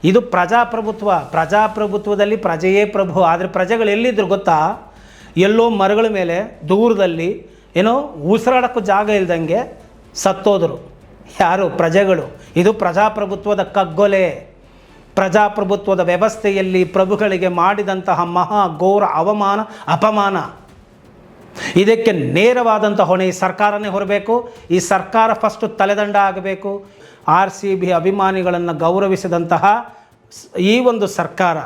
ಇದು ಪ್ರಜಾಪ್ರಭುತ್ವದಲ್ಲಿ ಪ್ರಜೆಯೇ ಪ್ರಭು. ಆದರೆ ಪ್ರಜೆಗಳು ಎಲ್ಲಿದ್ದರು ಗೊತ್ತಾ? ಎಲ್ಲೋ ಮರಗಳ ಮೇಲೆ ದೂರದಲ್ಲಿ ಏನೋ ಉಸಿರಾಡೋಕ್ಕೂ ಜಾಗ ಇಲ್ದಂಗೆ ಸತ್ತೋದರು. ಯಾರು? ಪ್ರಜೆಗಳು. ಇದು ಪ್ರಜಾಪ್ರಭುತ್ವದ ಕಗ್ಗೊಲೆ. ಪ್ರಜಾಪ್ರಭುತ್ವದ ವ್ಯವಸ್ಥೆಯಲ್ಲಿ ಪ್ರಭುಗಳಿಗೆ ಮಾಡಿದಂತಹ ಮಹಾ ಘೋರ ಅವಮಾನ, ಅಪಮಾನ. ಇದಕ್ಕೆ ನೇರವಾದಂಥ ಹೊಣೆ ಈ ಸರ್ಕಾರನೇ ಹೊರಬೇಕು. ಈ ಸರ್ಕಾರ ಫಸ್ಟು ತಲೆದಂಡ ಆಗಬೇಕು. RCB ಅಭಿಮಾನಿಗಳನ್ನು ಗೌರವಿಸಿದಂತಹ ಈ ಒಂದು ಸರ್ಕಾರ,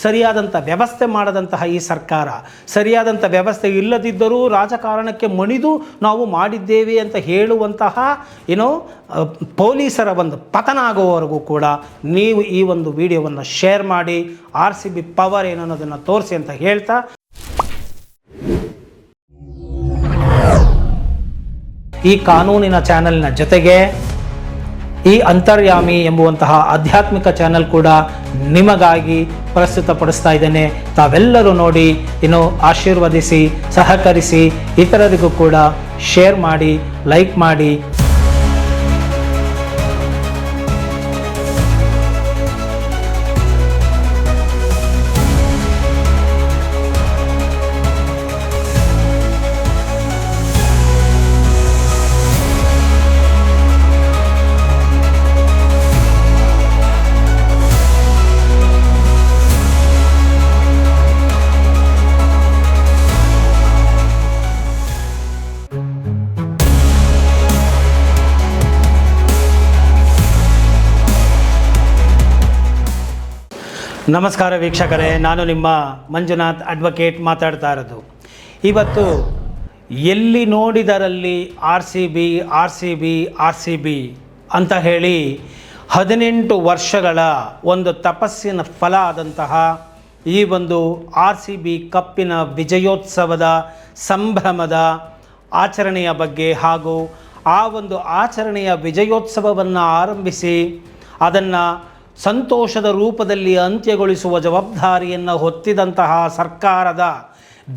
ಸರಿಯಾದಂಥ ವ್ಯವಸ್ಥೆ ಮಾಡದಂತಹ ಈ ಸರ್ಕಾರ, ಸರಿಯಾದಂಥ ವ್ಯವಸ್ಥೆ ಇಲ್ಲದಿದ್ದರೂ ರಾಜಕಾರಣಕ್ಕೆ ಮಣಿದು ನಾವು ಮಾಡಿದ್ದೇವೆ ಅಂತ ಹೇಳುವಂತಹ ಪೊಲೀಸರ ಒಂದು ಪತನ ಆಗುವವರೆಗೂ ಕೂಡ ನೀವು ಈ ಒಂದು ವಿಡಿಯೋವನ್ನು ಶೇರ್ ಮಾಡಿ RCB ಪವರ್ ಏನು ಅನ್ನೋದನ್ನು ತೋರಿಸಿ ಅಂತ ಹೇಳ್ತಾ, ಈ ಕಾನೂನಿನ ಚಾನೆಲ್ನ ಜೊತೆಗೆ ಈ ಅಂತರ್ಯಾಮಿ ಎಂಬುವಂತಹ ಆಧ್ಯಾತ್ಮಿಕ ಚಾನೆಲ್ ಕೂಡ ನಿಮಗಾಗಿ ಪ್ರಸ್ತುತಪಡಿಸ್ತಾ ಇದ್ದೇನೆ. ತಾವೆಲ್ಲರೂ ನೋಡಿ ಆಶೀರ್ವದಿಸಿ, ಸಹಕರಿಸಿ, ಇತರರಿಗೂ ಕೂಡ ಶೇರ್ ಮಾಡಿ, ಲೈಕ್ ಮಾಡಿ. ನಮಸ್ಕಾರ ವೀಕ್ಷಕರೇ, ನಾನು ನಿಮ್ಮ ಮಂಜುನಾಥ್ ಅಡ್ವೊಕೇಟ್ ಮಾತಾಡ್ತಾ ಇರೋದು. ಇವತ್ತು ಎಲ್ಲಿ ನೋಡಿದರಲ್ಲಿ RCB ಅಂತ ಹೇಳಿ 18 ವರ್ಷಗಳ ಒಂದು ತಪಸ್ಸಿನ ಫಲ ಆದಂತಹ ಈ ಒಂದು RCB ಕಪ್ಪಿನ ವಿಜಯೋತ್ಸವದ ಸಂಭ್ರಮದ ಆಚರಣೆಯ ಬಗ್ಗೆ ಹಾಗೂ ಆ ಒಂದು ಆಚರಣೆಯ ವಿಜಯೋತ್ಸವವನ್ನು ಆರಂಭಿಸಿ ಅದನ್ನು ಸಂತೋಷದ ರೂಪದಲ್ಲಿ ಅಂತ್ಯಗೊಳಿಸುವ ಜವಾಬ್ದಾರಿಯನ್ನು ಹೊತ್ತಿದಂತಹ ಸರ್ಕಾರದ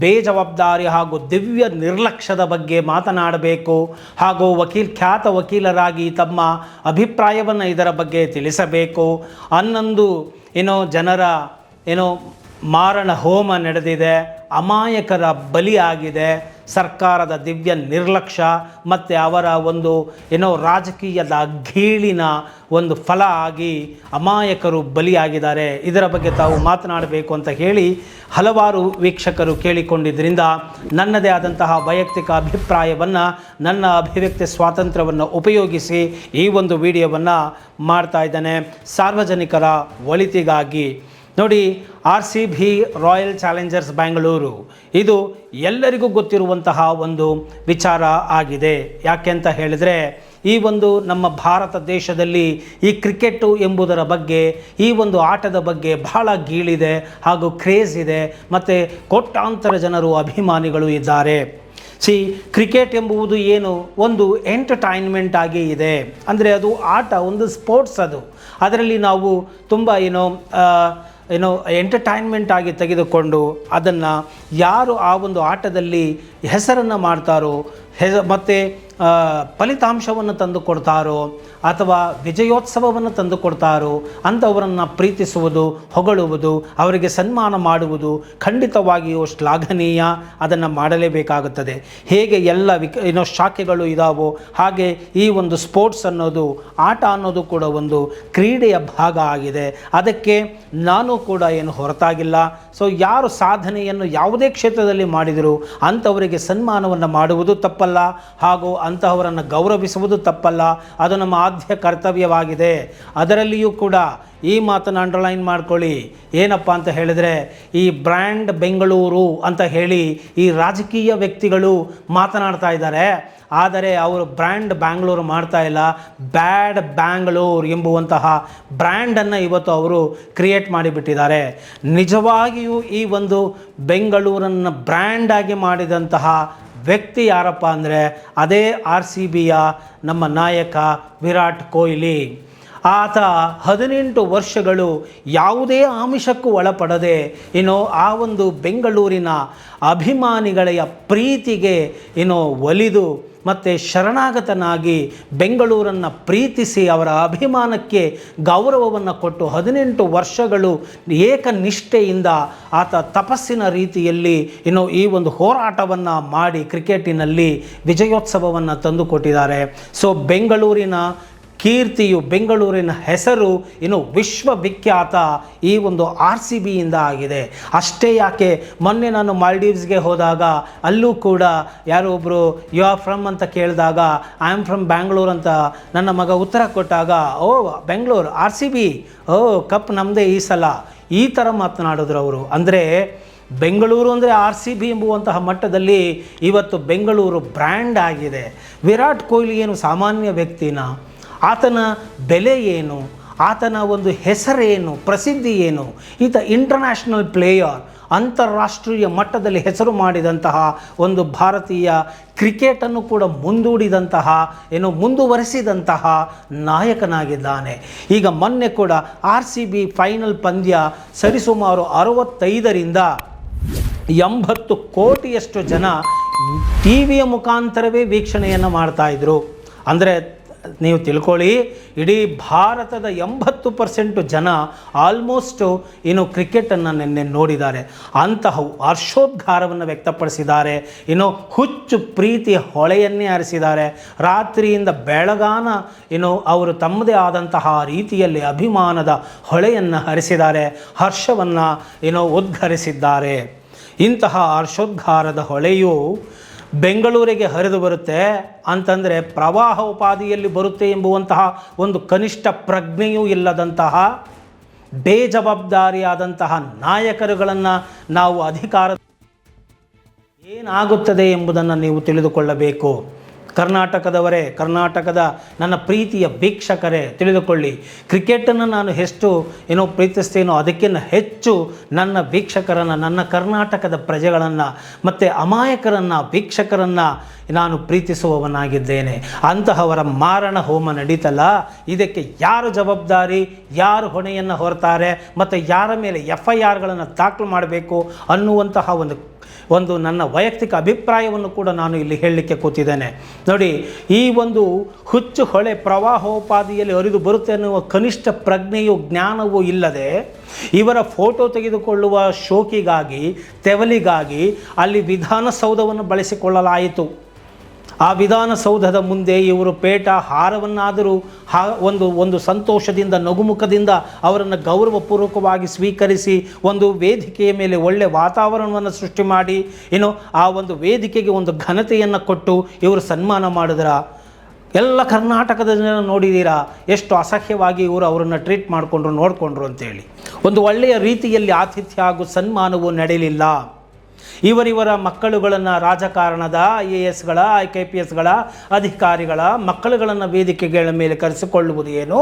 ಬೇಜವಾಬ್ದಾರಿ ಹಾಗೂ ದಿವ್ಯ ನಿರ್ಲಕ್ಷ್ಯದ ಬಗ್ಗೆ ಮಾತನಾಡಬೇಕು. ಹಾಗೂ ಖ್ಯಾತ ವಕೀಲರಾಗಿ ತಮ್ಮ ಅಭಿಪ್ರಾಯವನ್ನು ಇದರ ಬಗ್ಗೆ ತಿಳಿಸಬೇಕು. ಹನ್ನೊಂದು ಜನರ ಮಾರಣ ಹೋಮ ನಡೆದಿದೆ, ಅಮಾಯಕರ ಬಲಿಯಾಗಿದೆ. ಸರ್ಕಾರದ ದಿವ್ಯ ನಿರ್ಲಕ್ಷ್ಯ ಮತ್ತು ಅವರ ಒಂದು ರಾಜಕೀಯದ ಗೀಳಿನ ಒಂದು ಫಲ ಆಗಿ ಅಮಾಯಕರು ಬಲಿಯಾಗಿದ್ದಾರೆ. ಇದರ ಬಗ್ಗೆ ತಾವು ಮಾತನಾಡಬೇಕು ಅಂತ ಹೇಳಿ ಹಲವಾರು ವೀಕ್ಷಕರು ಕೇಳಿಕೊಂಡಿದ್ದರಿಂದ ನನ್ನದೇ ಆದಂತಹ ವೈಯಕ್ತಿಕ ಅಭಿಪ್ರಾಯವನ್ನು, ನನ್ನ ಅಭಿವ್ಯಕ್ತಿ ಸ್ವಾತಂತ್ರ್ಯವನ್ನು ಉಪಯೋಗಿಸಿ ಈ ಒಂದು ವಿಡಿಯೋವನ್ನು ಮಾಡ್ತಾ ಇದ್ದೇನೆ ಸಾರ್ವಜನಿಕರ ಒಳಿತಿಗಾಗಿ. ನೋಡಿ, RCB ರಾಯಲ್ ಚಾಲೆಂಜರ್ಸ್ ಬ್ಯಾಂಗ್ಳೂರು ಇದು ಎಲ್ಲರಿಗೂ ಗೊತ್ತಿರುವಂತಹ ಒಂದು ವಿಚಾರ ಆಗಿದೆ. ಯಾಕೆ ಅಂತ ಹೇಳಿದರೆ, ಈ ಒಂದು ನಮ್ಮ ಭಾರತ ದೇಶದಲ್ಲಿ ಈ ಕ್ರಿಕೆಟು ಎಂಬುದರ ಬಗ್ಗೆ, ಈ ಒಂದು ಆಟದ ಬಗ್ಗೆ ಬಹಳ ಗೀಳಿದೆ ಹಾಗೂ ಕ್ರೇಜ್ ಇದೆ ಮತ್ತು ಕೋಟ್ಯಾಂತರ ಜನರು ಅಭಿಮಾನಿಗಳು ಇದ್ದಾರೆ. ಕ್ರಿಕೆಟ್ ಎಂಬುದು ಏನು ಒಂದು ಎಂಟರ್ಟೈನ್ಮೆಂಟ್ ಆಗಿ ಇದೆ. ಅಂದರೆ ಅದು ಆಟ, ಒಂದು ಸ್ಪೋರ್ಟ್ಸ್. ಅದರಲ್ಲಿ ನಾವು ತುಂಬ ಎಂಟರ್ಟೈನ್ಮೆಂಟ್ ಆಗಿ ತೆಗೆದುಕೊಂಡು ಅದನ್ನು ಯಾರು ಆ ಒಂದು ಆಟದಲ್ಲಿ ಹೆಸರನ್ನು ಮಾಡ್ತಾರೋ ಮತ್ತು ಫಲಿತಾಂಶವನ್ನು ತಂದುಕೊಡ್ತಾರೋ ಅಥವಾ ವಿಜಯೋತ್ಸವವನ್ನು ತಂದುಕೊಡ್ತಾರೋ ಅಂಥವರನ್ನು ಪ್ರೀತಿಸುವುದು, ಹೊಗಳುವುದು, ಅವರಿಗೆ ಸನ್ಮಾನ ಮಾಡುವುದು ಖಂಡಿತವಾಗಿಯೂ ಶ್ಲಾಘನೀಯ. ಅದನ್ನು ಮಾಡಲೇಬೇಕಾಗುತ್ತದೆ. ಹೇಗೆ ಎಲ್ಲ ಶಾಖೆಗಳು ಇದ್ದಾವೋ ಹಾಗೆ ಈ ಒಂದು ಸ್ಪೋರ್ಟ್ಸ್ ಅನ್ನೋದು, ಆಟ ಅನ್ನೋದು ಕೂಡ ಒಂದು ಕ್ರೀಡೆಯ ಭಾಗ ಆಗಿದೆ. ಅದಕ್ಕೆ ನಾನು ಕೂಡ ಹೊರತಾಗಿಲ್ಲ. ಯಾರು ಸಾಧನೆಯನ್ನು ಯಾವುದೇ ಕ್ಷೇತ್ರದಲ್ಲಿ ಮಾಡಿದರೂ ಅಂಥವರಿಗೆ ಸನ್ಮಾನವನ್ನು ಮಾಡುವುದು ತಪ್ಪಲ್ಲ, ಹಾಗೂ ಅಂತಹವರನ್ನು ಗೌರವಿಸುವುದು ತಪ್ಪಲ್ಲ. ಅದು ನಮ್ಮ ಆದ್ಯ ಕರ್ತವ್ಯವಾಗಿದೆ. ಅದರಲ್ಲಿಯೂ ಕೂಡ ಈ ಮಾತನ್ನು ಅಂಡರ್ಲೈನ್ ಮಾಡ್ಕೊಳ್ಳಿ. ಏನಪ್ಪ ಅಂತ ಹೇಳಿದರೆ, ಈ ಬ್ರ್ಯಾಂಡ್ ಬೆಂಗಳೂರು ಅಂತ ಹೇಳಿ ಈ ರಾಜಕೀಯ ವ್ಯಕ್ತಿಗಳು ಮಾತನಾಡ್ತಾ ಇದ್ದಾರೆ. ಆದರೆ ಅವರು ಬ್ರ್ಯಾಂಡ್ ಬ್ಯಾಂಗ್ಳೂರು ಮಾಡ್ತಾ ಇಲ್ಲ, ಬ್ಯಾಡ್ ಬ್ಯಾಂಗ್ಳೂರ್ ಎಂಬುವಂತಹ ಬ್ರ್ಯಾಂಡನ್ನು ಇವತ್ತು ಅವರು ಕ್ರಿಯೇಟ್ ಮಾಡಿಬಿಟ್ಟಿದ್ದಾರೆ. ನಿಜವಾಗಿಯೂ ಈ ಒಂದು ಬೆಂಗಳೂರನ್ನು ಬ್ರ್ಯಾಂಡಾಗಿ ಮಾಡಿದಂತಹ ವ್ಯಕ್ತಿ ಯಾರಪ್ಪ ಅಂದರೆ ಅದೇ RCBಯ ನಮ್ಮ ನಾಯಕ ವಿರಾಟ್ ಕೊಹ್ಲಿ. ಆತ 18 ವರ್ಷಗಳು ಯಾವುದೇ ಆಮಿಷಕ್ಕೂ ಒಳಪಡದೆ ಆ ಒಂದು ಬೆಂಗಳೂರಿನ ಅಭಿಮಾನಿಗಳ ಪ್ರೀತಿಗೆ ಒಲಿದು ಮತ್ತು ಶರಣಾಗತನಾಗಿ ಬೆಂಗಳೂರನ್ನು ಪ್ರೀತಿಸಿ ಅವರ ಅಭಿಮಾನಕ್ಕೆ ಗೌರವವನ್ನು ಕೊಟ್ಟು 18 ವರ್ಷಗಳು ಏಕನಿಷ್ಠೆಯಿಂದ ಆತ ತಪಸ್ಸಿನ ರೀತಿಯಲ್ಲಿ ಈ ಒಂದು ಹೋರಾಟವನ್ನು ಮಾಡಿ ಕ್ರಿಕೆಟಿನಲ್ಲಿ ವಿಜಯೋತ್ಸವವನ್ನು ತಂದುಕೊಟ್ಟಿದ್ದಾರೆ. ಸೊ ಬೆಂಗಳೂರಿನ ಕೀರ್ತಿಯು, ಬೆಂಗಳೂರಿನ ಹೆಸರು ವಿಶ್ವವಿಖ್ಯಾತ ಈ ಒಂದು RCBಯಿಂದ ಆಗಿದೆ. ಅಷ್ಟೇ ಯಾಕೆ, ಮೊನ್ನೆ ನಾನು ಮಾಲ್ಡೀವ್ಸ್ಗೆ ಹೋದಾಗ ಅಲ್ಲೂ ಕೂಡ ಯಾರೋ ಒಬ್ಬರು ಯು ಆರ್ ಫ್ರಮ್ ಅಂತ ಕೇಳಿದಾಗ ಐ ಆಮ್ ಫ್ರಮ್ ಬ್ಯಾಂಗ್ಳೂರ್ ಅಂತ ನನ್ನ ಮಗ ಉತ್ತರ ಕೊಟ್ಟಾಗ, ಓ ಬೆಂಗಳೂರು RCB, ಓ ಕಪ್ ನಮ್ಮದೇ ಈ ಸಲ, ಈ ಥರ ಮಾತನಾಡಿದ್ರು ಅವರು. ಅಂದರೆ ಬೆಂಗಳೂರು ಅಂದರೆ RCB ಎಂಬುವಂತಹ ಮಟ್ಟದಲ್ಲಿ ಇವತ್ತು ಬೆಂಗಳೂರು ಬ್ರ್ಯಾಂಡ್ ಆಗಿದೆ. ವಿರಾಟ್ ಕೊಹ್ಲಿ ಏನು ಸಾಮಾನ್ಯ ವ್ಯಕ್ತಿನ? ಆತನ ಬೆಲೆ ಏನು, ಆತನ ಒಂದು ಹೆಸರೇನು, ಪ್ರಸಿದ್ಧಿ ಏನು? ಈತ ಇಂಟರ್ನ್ಯಾಷನಲ್ ಪ್ಲೇಯರ್, ಅಂತಾರಾಷ್ಟ್ರೀಯ ಮಟ್ಟದಲ್ಲಿ ಹೆಸರು ಮಾಡಿದಂತಹ ಒಂದು ಭಾರತೀಯ ಕ್ರಿಕೆಟನ್ನು ಕೂಡ ಮುಂದುವರೆಸಿದಂತಹ ನಾಯಕನಾಗಿದ್ದಾನೆ. ಈಗ ಮೊನ್ನೆ ಕೂಡ RCB ಫೈನಲ್ ಪಂದ್ಯ ಸರಿಸುಮಾರು 65ರಿಂದ 80 ಕೋಟಿಯಷ್ಟು ಜನ ಟಿವಿಯ ಮುಖಾಂತರವೇ ವೀಕ್ಷಣೆಯನ್ನು ಮಾಡ್ತಾಯಿದ್ರು. ಅಂದರೆ ನೀವು ತಿಳ್ಕೊಳ್ಳಿ, ಇಡೀ ಭಾರತದ 80% ಜನ ಆಲ್ಮೋಸ್ಟ್ ಕ್ರಿಕೆಟನ್ನು ನಿನ್ನೆ ನೋಡಿದ್ದಾರೆ. ಅಂತಹ ಹರ್ಷೋದ್ಗಾರವನ್ನು ವ್ಯಕ್ತಪಡಿಸಿದ್ದಾರೆ. ಹುಚ್ಚು ಪ್ರೀತಿಯ ಹೊಳೆಯನ್ನೇ ಹರಿಸಿದ್ದಾರೆ. ರಾತ್ರಿಯಿಂದ ಬೆಳಗಾನ ಅವರು ತಮ್ಮದೇ ಆದಂತಹ ರೀತಿಯಲ್ಲಿ ಅಭಿಮಾನದ ಹೊಳೆಯನ್ನು ಹರಿಸಿದ್ದಾರೆ, ಹರ್ಷವನ್ನು ಉದ್ಘರಿಸಿದ್ದಾರೆ. ಇಂತಹ ಹರ್ಷೋದ್ಗಾರದ ಹೊಳೆಯು ಬೆಂಗಳೂರಿಗೆ ಹರಿದು ಬರುತ್ತೆ ಅಂತಂದರೆ ಪ್ರವಾಹ ಉಪಾಧಿಯಲ್ಲಿ ಬರುತ್ತೆ ಎಂಬುವಂತಹ ಒಂದು ಕನಿಷ್ಠ ಪ್ರಜ್ಞೆಯೂ ಇಲ್ಲದಂತಹ ಬೇಜವಾಬ್ದಾರಿಯಾದಂತಹ ನಾಯಕರುಗಳನ್ನು ನಾವು ಅಧಿಕಾರ ಏನಾಗುತ್ತದೆ ಎಂಬುದನ್ನು ನೀವು ತಿಳಿದುಕೊಳ್ಳಬೇಕು. ಕರ್ನಾಟಕದವರೇ, ಕರ್ನಾಟಕದ ನನ್ನ ಪ್ರೀತಿಯ ವೀಕ್ಷಕರೇ ತಿಳಿದುಕೊಳ್ಳಿ, ಕ್ರಿಕೆಟನ್ನು ನಾನು ಎಷ್ಟು ಪ್ರೀತಿಸ್ತೇನೋ ಅದಕ್ಕಿಂತ ಹೆಚ್ಚು ನನ್ನ ವೀಕ್ಷಕರನ್ನು, ನನ್ನ ಕರ್ನಾಟಕದ ಪ್ರಜೆಗಳನ್ನು ಮತ್ತು ಅಮಾಯಕರನ್ನು, ವೀಕ್ಷಕರನ್ನು ನಾನು ಪ್ರೀತಿಸುವವನಾಗಿದ್ದೇನೆ. ಅಂತಹವರ ಮಾರಣ ಹೋಮ ನಡೀತಲ್ಲ, ಇದಕ್ಕೆ ಯಾರು ಜವಾಬ್ದಾರಿ, ಯಾರು ಹೊಣೆಯನ್ನು ಹೊರ್ತಾರೆ ಮತ್ತು ಯಾರ ಮೇಲೆ FIRಗಳನ್ನು ದಾಖಲು ಮಾಡಬೇಕು ಅನ್ನುವಂತಹ ಒಂದು ನನ್ನ ವೈಯಕ್ತಿಕ ಅಭಿಪ್ರಾಯವನ್ನು ಕೂಡ ನಾನು ಇಲ್ಲಿ ಹೇಳಲಿಕ್ಕೆ ಕೂತಿದ್ದೇನೆ. ನೋಡಿ, ಈ ಒಂದು ಹುಚ್ಚು ಹೊಳೆ ಪ್ರವಾಹೋಪಾದಿಯಲ್ಲಿ ಹರಿದು ಬರುತ್ತೆ ಅನ್ನುವ ಕನಿಷ್ಠ ಪ್ರಜ್ಞೆಯು ಜ್ಞಾನವೂ ಇಲ್ಲದೆ ಇವರ ಫೋಟೋ ತೆಗೆದುಕೊಳ್ಳುವ ಶೋಕಿಗಾಗಿ, ತೆವಲಿಗಾಗಿ ಅಲ್ಲಿ ವಿಧಾನಸೌಧವನ್ನು ಬಳಸಿಕೊಳ್ಳಲಾಯಿತು. ಆ ವಿಧಾನಸೌಧದ ಮುಂದೆ ಇವರು ಪೇಟ ಹಾರವನ್ನಾದರೂ ಒಂದು ಸಂತೋಷದಿಂದ, ನಗುಮುಖದಿಂದ ಅವರನ್ನು ಗೌರವಪೂರ್ವಕವಾಗಿ ಸ್ವೀಕರಿಸಿ ಒಂದು ವೇದಿಕೆಯ ಮೇಲೆ ಒಳ್ಳೆಯ ವಾತಾವರಣವನ್ನು ಸೃಷ್ಟಿ ಮಾಡಿ ಆ ಒಂದು ವೇದಿಕೆಗೆ ಒಂದು ಘನತೆಯನ್ನು ಕೊಟ್ಟು ಇವರು ಸನ್ಮಾನ ಮಾಡಿದ್ರ. ಎಲ್ಲ ಕರ್ನಾಟಕದ ಜನ ನೋಡಿದ್ದೀರಾ ಎಷ್ಟು ಅಸಹ್ಯವಾಗಿ ಇವರು ಅವರನ್ನು ಟ್ರೀಟ್ ನೋಡಿಕೊಂಡ್ರು ಅಂತೇಳಿ. ಒಂದು ಒಳ್ಳೆಯ ರೀತಿಯಲ್ಲಿ ಆತಿಥ್ಯ ಹಾಗೂ ಸನ್ಮಾನವೂ ನಡೆಯಲಿಲ್ಲ. ಇವರಿವರ ಮಕ್ಕಳುಗಳನ್ನು, ರಾಜಕಾರಣದ IASಗಳ, KPSಗಳ ಅಧಿಕಾರಿಗಳ ಮಕ್ಕಳುಗಳನ್ನು ವೇದಿಕೆಗಳ ಮೇಲೆ ಕರೆಸಿಕೊಳ್ಳುವುದು ಏನು,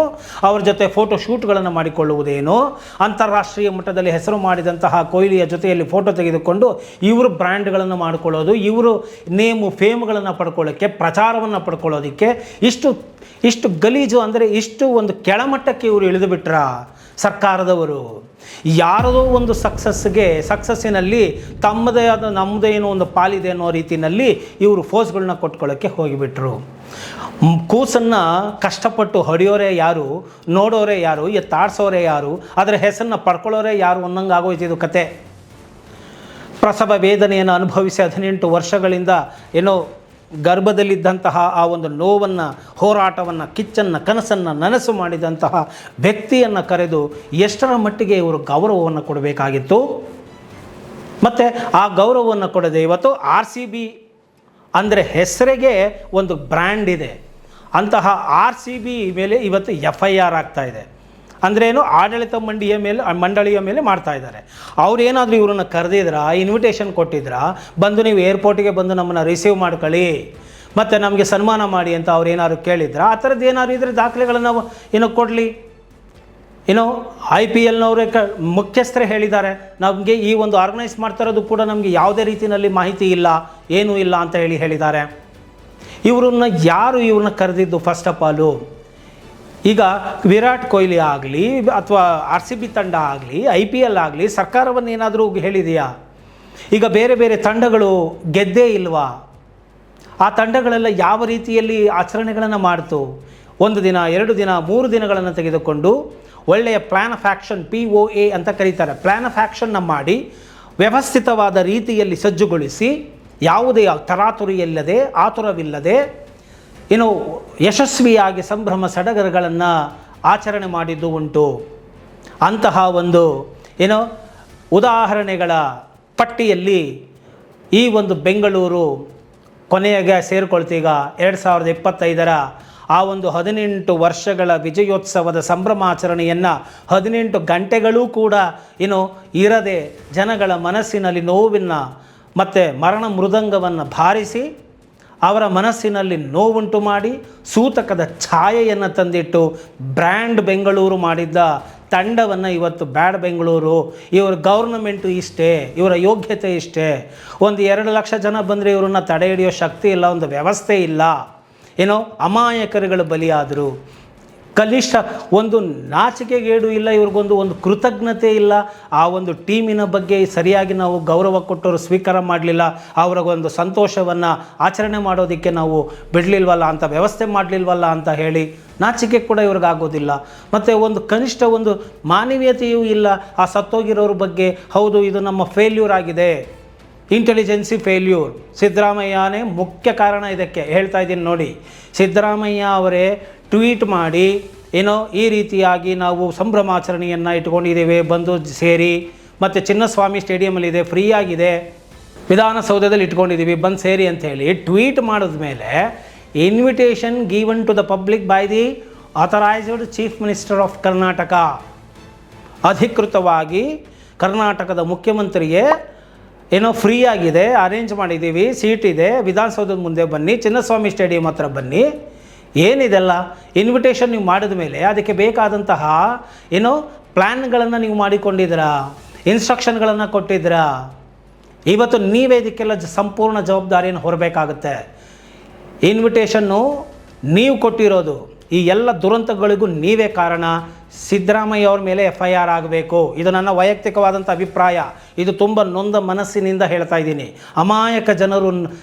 ಅವರ ಜೊತೆ ಫೋಟೋ ಶೂಟ್ಗಳನ್ನು ಮಾಡಿಕೊಳ್ಳುವುದೇನು, ಅಂತಾರಾಷ್ಟ್ರೀಯ ಮಟ್ಟದಲ್ಲಿ ಹೆಸರು ಮಾಡಿದಂತಹ ಕೊಹ್ಲಿಯ ಜೊತೆಯಲ್ಲಿ ಫೋಟೋ ತೆಗೆದುಕೊಂಡು ಇವರು ಬ್ರ್ಯಾಂಡ್ಗಳನ್ನು ಮಾಡಿಕೊಳ್ಳೋದು, ಇವರು ನೇಮು ಫೇಮ್ಗಳನ್ನು ಪಡ್ಕೊಳ್ಳೋಕ್ಕೆ, ಪ್ರಚಾರವನ್ನು ಪಡ್ಕೊಳ್ಳೋದಕ್ಕೆ ಇಷ್ಟು ಗಲೀಜು. ಅಂದರೆ ಇಷ್ಟು ಒಂದು ಕೆಳಮಟ್ಟಕ್ಕೆ ಇವರು ಇಳಿದು ಬಿಟ್ರ ಸರ್ಕಾರದವರು. ಯಾರದೋ ಒಂದು ಸಕ್ಸಸ್ಸಿನಲ್ಲಿ ತಮ್ಮದೇ ಆದ ನಮ್ಮದೇ ಏನೋ ಒಂದು ಪಾಲಿದೆ ಅನ್ನೋ ರೀತಿಯಲ್ಲಿ ಇವರು ಫೋರ್ಸ್ಗಳನ್ನ ಕೊಟ್ಕೊಳ್ಳೋಕ್ಕೆ ಹೋಗಿಬಿಟ್ರು. ಕೂಸನ್ನು ಕಷ್ಟಪಟ್ಟು ಹೊಡೆಯೋರೇ ಯಾರು, ನೋಡೋರೇ ಯಾರು, ಎತ್ತಾಡ್ಸೋರೇ ಯಾರು, ಅದರ ಹೆಸರನ್ನು ಪಡ್ಕೊಳ್ಳೋರೇ ಯಾರು ಅನ್ನಂಗೆ ಆಗೋಯ್ತಿದ್ದು ಕತೆ. ಪ್ರಸವ ವೇದನೆಯನ್ನು ಅನುಭವಿಸಿ 18 ವರ್ಷಗಳಿಂದ ಗರ್ಭದಲ್ಲಿದ್ದಂತಹ ಆ ಒಂದು ನೋವನ್ನು, ಹೋರಾಟವನ್ನು, ಕಿಚ್ಚನ್ನು, ಕನಸನ್ನು ನನಸು ಮಾಡಿದಂತಹ ವ್ಯಕ್ತಿಯನ್ನು ಕರೆದು ಎಷ್ಟರ ಮಟ್ಟಿಗೆ ಇವರು ಗೌರವವನ್ನು ಕೊಡಬೇಕಾಗಿತ್ತು. ಮತ್ತು ಆ ಗೌರವವನ್ನು ಕೊಡದೆ ಇವತ್ತು RCB ಅಂದರೆ ಹೆಸರಿಗೆ ಒಂದು ಬ್ರ್ಯಾಂಡ್ ಇದೆ, ಅಂತಹ RCB ಮೇಲೆ ಇವತ್ತು FIR ಆಗ್ತಾಯಿದೆ. ಅಂದ್ರೇನು, ಆಡಳಿತ ಮಂಡಳಿಯ ಮೇಲೆ ಮಾಡ್ತಾ ಇದ್ದಾರೆ. ಅವ್ರೇನಾದರೂ ಇವ್ರನ್ನ ಕರೆದಿದ್ರಾ, ಇನ್ವಿಟೇಷನ್ ಕೊಟ್ಟಿದ್ರಾ, ಬಂದು ನೀವು ಏರ್ಪೋರ್ಟಿಗೆ ಬಂದು ನಮ್ಮನ್ನು ರಿಸೀವ್ ಮಾಡ್ಕೊಳ್ಳಿ ಮತ್ತು ನಮಗೆ ಸನ್ಮಾನ ಮಾಡಿ ಅಂತ ಅವ್ರೇನಾದ್ರು ಕೇಳಿದ್ರಾ? ಆ ಥರದ್ದು ಏನಾದ್ರು ಇದ್ದರೆ ದಾಖಲೆಗಳನ್ನು ಕೊಡಲಿ. IPLನವರೇ ಮುಖ್ಯಸ್ಥರೇ ಹೇಳಿದ್ದಾರೆ, ನಮಗೆ ಈ ಒಂದು ಆರ್ಗನೈಸ್ ಮಾಡ್ತಾ ಇರೋದು ಕೂಡ ನಮಗೆ ಯಾವುದೇ ರೀತಿಯಲ್ಲಿ ಮಾಹಿತಿ ಇಲ್ಲ, ಏನೂ ಇಲ್ಲ ಅಂತ ಹೇಳಿದ್ದಾರೆ. ಇವ್ರನ್ನ ಕರೆದಿದ್ದು ಫಸ್ಟ್ ಆಫ್ ಆಲು, ಈಗ ವಿರಾಟ್ ಕೊಹ್ಲಿ ಆಗಲಿ ಅಥವಾ RCB ತಂಡ ಆಗಲಿ, IPL ಆಗಲಿ ಸರ್ಕಾರವನ್ನು ಏನಾದರೂ ಹೇಳಿದೆಯಾ? ಈಗ ಬೇರೆ ಬೇರೆ ತಂಡಗಳು ಗೆದ್ದೇ ಇಲ್ವಾ? ಆ ತಂಡಗಳೆಲ್ಲ ಯಾವ ರೀತಿಯಲ್ಲಿ ಆಚರಣೆಗಳನ್ನು ಮಾಡ್ತು, 1 ದಿನ 2 ದಿನ 3 ದಿನಗಳನ್ನು ತೆಗೆದುಕೊಂಡು ಒಳ್ಳೆಯ ಪ್ಲ್ಯಾನ್ ಆಫ್ ಆ್ಯಕ್ಷನ್ POA ಅಂತ ಕರೀತಾರೆ, ಪ್ಲ್ಯಾನ್ ಆಫ್ ಆ್ಯಕ್ಷನ್ನ ಮಾಡಿ ವ್ಯವಸ್ಥಿತವಾದ ರೀತಿಯಲ್ಲಿ ಸಜ್ಜುಗೊಳಿಸಿ ಯಾವುದೇ ತರಾತುರಿಯಿಲ್ಲದೆ ಆತುರವಿಲ್ಲದೆ ಯಶಸ್ವಿಯಾಗಿ ಸಂಭ್ರಮ ಸಡಗರಗಳನ್ನು ಆಚರಣೆ ಮಾಡಿದ್ದು ಉಂಟು. ಅಂತಹ ಒಂದು ಉದಾಹರಣೆಗಳ ಪಟ್ಟಿಯಲ್ಲಿ ಈ ಒಂದು ಬೆಂಗಳೂರು ಕೊನೆಗೆ ಸೇರಿಕೊಳ್ತೀಗ 2025ರ ಆ ಒಂದು 18 ವರ್ಷಗಳ ವಿಜಯೋತ್ಸವದ ಸಂಭ್ರಮಾಚರಣೆಯನ್ನು 18 ಗಂಟೆಗಳೂ ಕೂಡ ಇರದೆ ಜನಗಳ ಮನಸ್ಸಿನಲ್ಲಿ ನೋವನ್ನು ಮತ್ತು ಮರಣ ಮೃದಂಗವನ್ನು ಬಾರಿಸಿ ಅವರ ಮನಸ್ಸಿನಲ್ಲಿ ನೋವುಂಟು ಮಾಡಿ ಸೂತಕದ ಛಾಯೆಯನ್ನು ತಂದಿಟ್ಟು ಬ್ರ್ಯಾಂಡ್ ಬೆಂಗಳೂರು ಮಾಡಿದ್ದ ತಂಡವನ್ನು ಇವತ್ತು ಬ್ಯಾಡ್ ಬೆಂಗಳೂರು, ಇವರ ಗೌರ್ನಮೆಂಟು ಇಷ್ಟೇ, ಇವರ ಯೋಗ್ಯತೆ ಇಷ್ಟೇ, ಒಂದು 2 ಲಕ್ಷ ಜನ ಬಂದರೆ ಇವರನ್ನು ತಡೆ ಹಿಡಿಯೋ ಶಕ್ತಿ ಇಲ್ಲ, ಒಂದು ವ್ಯವಸ್ಥೆ ಇಲ್ಲ, ಅಮಾಯಕರುಗಳು ಬಲಿಯಾದರು, ಕನಿಷ್ಠ ಒಂದು ನಾಚಿಕೆಗೇಡು ಇಲ್ಲ, ಇವ್ರಿಗೊಂದು ಕೃತಜ್ಞತೆ ಇಲ್ಲ, ಆ ಒಂದು ಟೀಮಿನ ಬಗ್ಗೆ ಸರಿಯಾಗಿ ನಾವು ಗೌರವ ಕೊಟ್ಟವರು ಸ್ವೀಕಾರ ಮಾಡಲಿಲ್ಲ, ಅವರಿಗೊಂದು ಸಂತೋಷವನ್ನು ಆಚರಣೆ ಮಾಡೋದಕ್ಕೆ ನಾವು ಬಿಡಲಿಲ್ವಲ್ಲ ಅಂತ, ವ್ಯವಸ್ಥೆ ಮಾಡಲಿಲ್ವಲ್ಲ ಅಂತ ಹೇಳಿ ನಾಚಿಕೆ ಕೂಡ ಇವ್ರಿಗಾಗೋದಿಲ್ಲ. ಮತ್ತು ಒಂದು ಕನಿಷ್ಠ ಒಂದು ಮಾನವೀಯತೆಯೂ ಇಲ್ಲ ಆ ಸತ್ತೋಗಿರೋರ ಬಗ್ಗೆ. ಹೌದು, ಇದು ನಮ್ಮ ಫೇಲ್ಯೂರ್ ಆಗಿದೆ, ಇಂಟೆಲಿಜೆನ್ಸಿ ಫೇಲ್ಯೂರ್. ಸಿದ್ದರಾಮಯ್ಯನೇ ಮುಖ್ಯ ಕಾರಣ ಇದಕ್ಕೆ. ಹೇಳ್ತಾ ಇದ್ದೀನಿ ನೋಡಿ, ಸಿದ್ದರಾಮಯ್ಯ ಅವರೇ ಟ್ವೀಟ್ ಮಾಡಿ ಈ ರೀತಿಯಾಗಿ ನಾವು ಸಂಭ್ರಮಾಚರಣೆಯನ್ನು ಇಟ್ಕೊಂಡಿದ್ದೇವೆ, ಬಂದು ಸೇರಿ, ಮತ್ತು ಚಿನ್ನಸ್ವಾಮಿ ಸ್ಟೇಡಿಯಮಲ್ಲಿದೆ, ಫ್ರೀ ಆಗಿದೆ, ವಿಧಾನಸೌಧದಲ್ಲಿ ಇಟ್ಕೊಂಡಿದ್ದೀವಿ, ಬಂದು ಸೇರಿ ಅಂಥೇಳಿ ಟ್ವೀಟ್ ಮಾಡಿದ ಮೇಲೆ invitation given to the public by the authorised chief minister of Karnataka, ಅಧಿಕೃತವಾಗಿ ಕರ್ನಾಟಕದ ಮುಖ್ಯಮಂತ್ರಿಗೆ ಫ್ರೀ ಆಗಿದೆ, ಅರೇಂಜ್ ಮಾಡಿದ್ದೀವಿ, ಸೀಟ್ ಇದೆ, ವಿಧಾನಸೌಧದ ಮುಂದೆ ಬನ್ನಿ, ಚಿನ್ನಸ್ವಾಮಿ ಸ್ಟೇಡಿಯಂ ಹತ್ರ ಬನ್ನಿ. ಏನಿದೆಲ್ಲ ಇನ್ವಿಟೇಷನ್ ನೀವು ಮಾಡಿದ ಮೇಲೆ ಅದಕ್ಕೆ ಬೇಕಾದಂತಹ ಪ್ಲ್ಯಾನ್ಗಳನ್ನು ನೀವು ಮಾಡಿಕೊಂಡಿದ್ದೀರಾ, ಇನ್ಸ್ಟ್ರಕ್ಷನ್ಗಳನ್ನು ಕೊಟ್ಟಿದ್ದೀರಾ. ಇವತ್ತು ನೀವೇ ಇದಕ್ಕೆಲ್ಲ ಸಂಪೂರ್ಣ ಜವಾಬ್ದಾರಿಯನ್ನು ಹೊರಬೇಕಾಗುತ್ತೆ. ಇನ್ವಿಟೇಷನ್ನು ನೀವು ಕೊಟ್ಟಿರೋದು, ಈ ಎಲ್ಲ ದುರಂತಗಳಿಗೂ ನೀವೇ ಕಾರಣ. ಸಿದ್ದರಾಮಯ್ಯ ಅವ್ರ ಮೇಲೆ FIR ಆಗಬೇಕು. ಇದು ನನ್ನ ವೈಯಕ್ತಿಕವಾದಂಥ ಅಭಿಪ್ರಾಯ. ಇದು ತುಂಬ ನೊಂದ ಮನಸ್ಸಿನಿಂದ ಹೇಳ್ತಾ ಇದ್ದೀನಿ. ಅಮಾಯಕ ಜನರು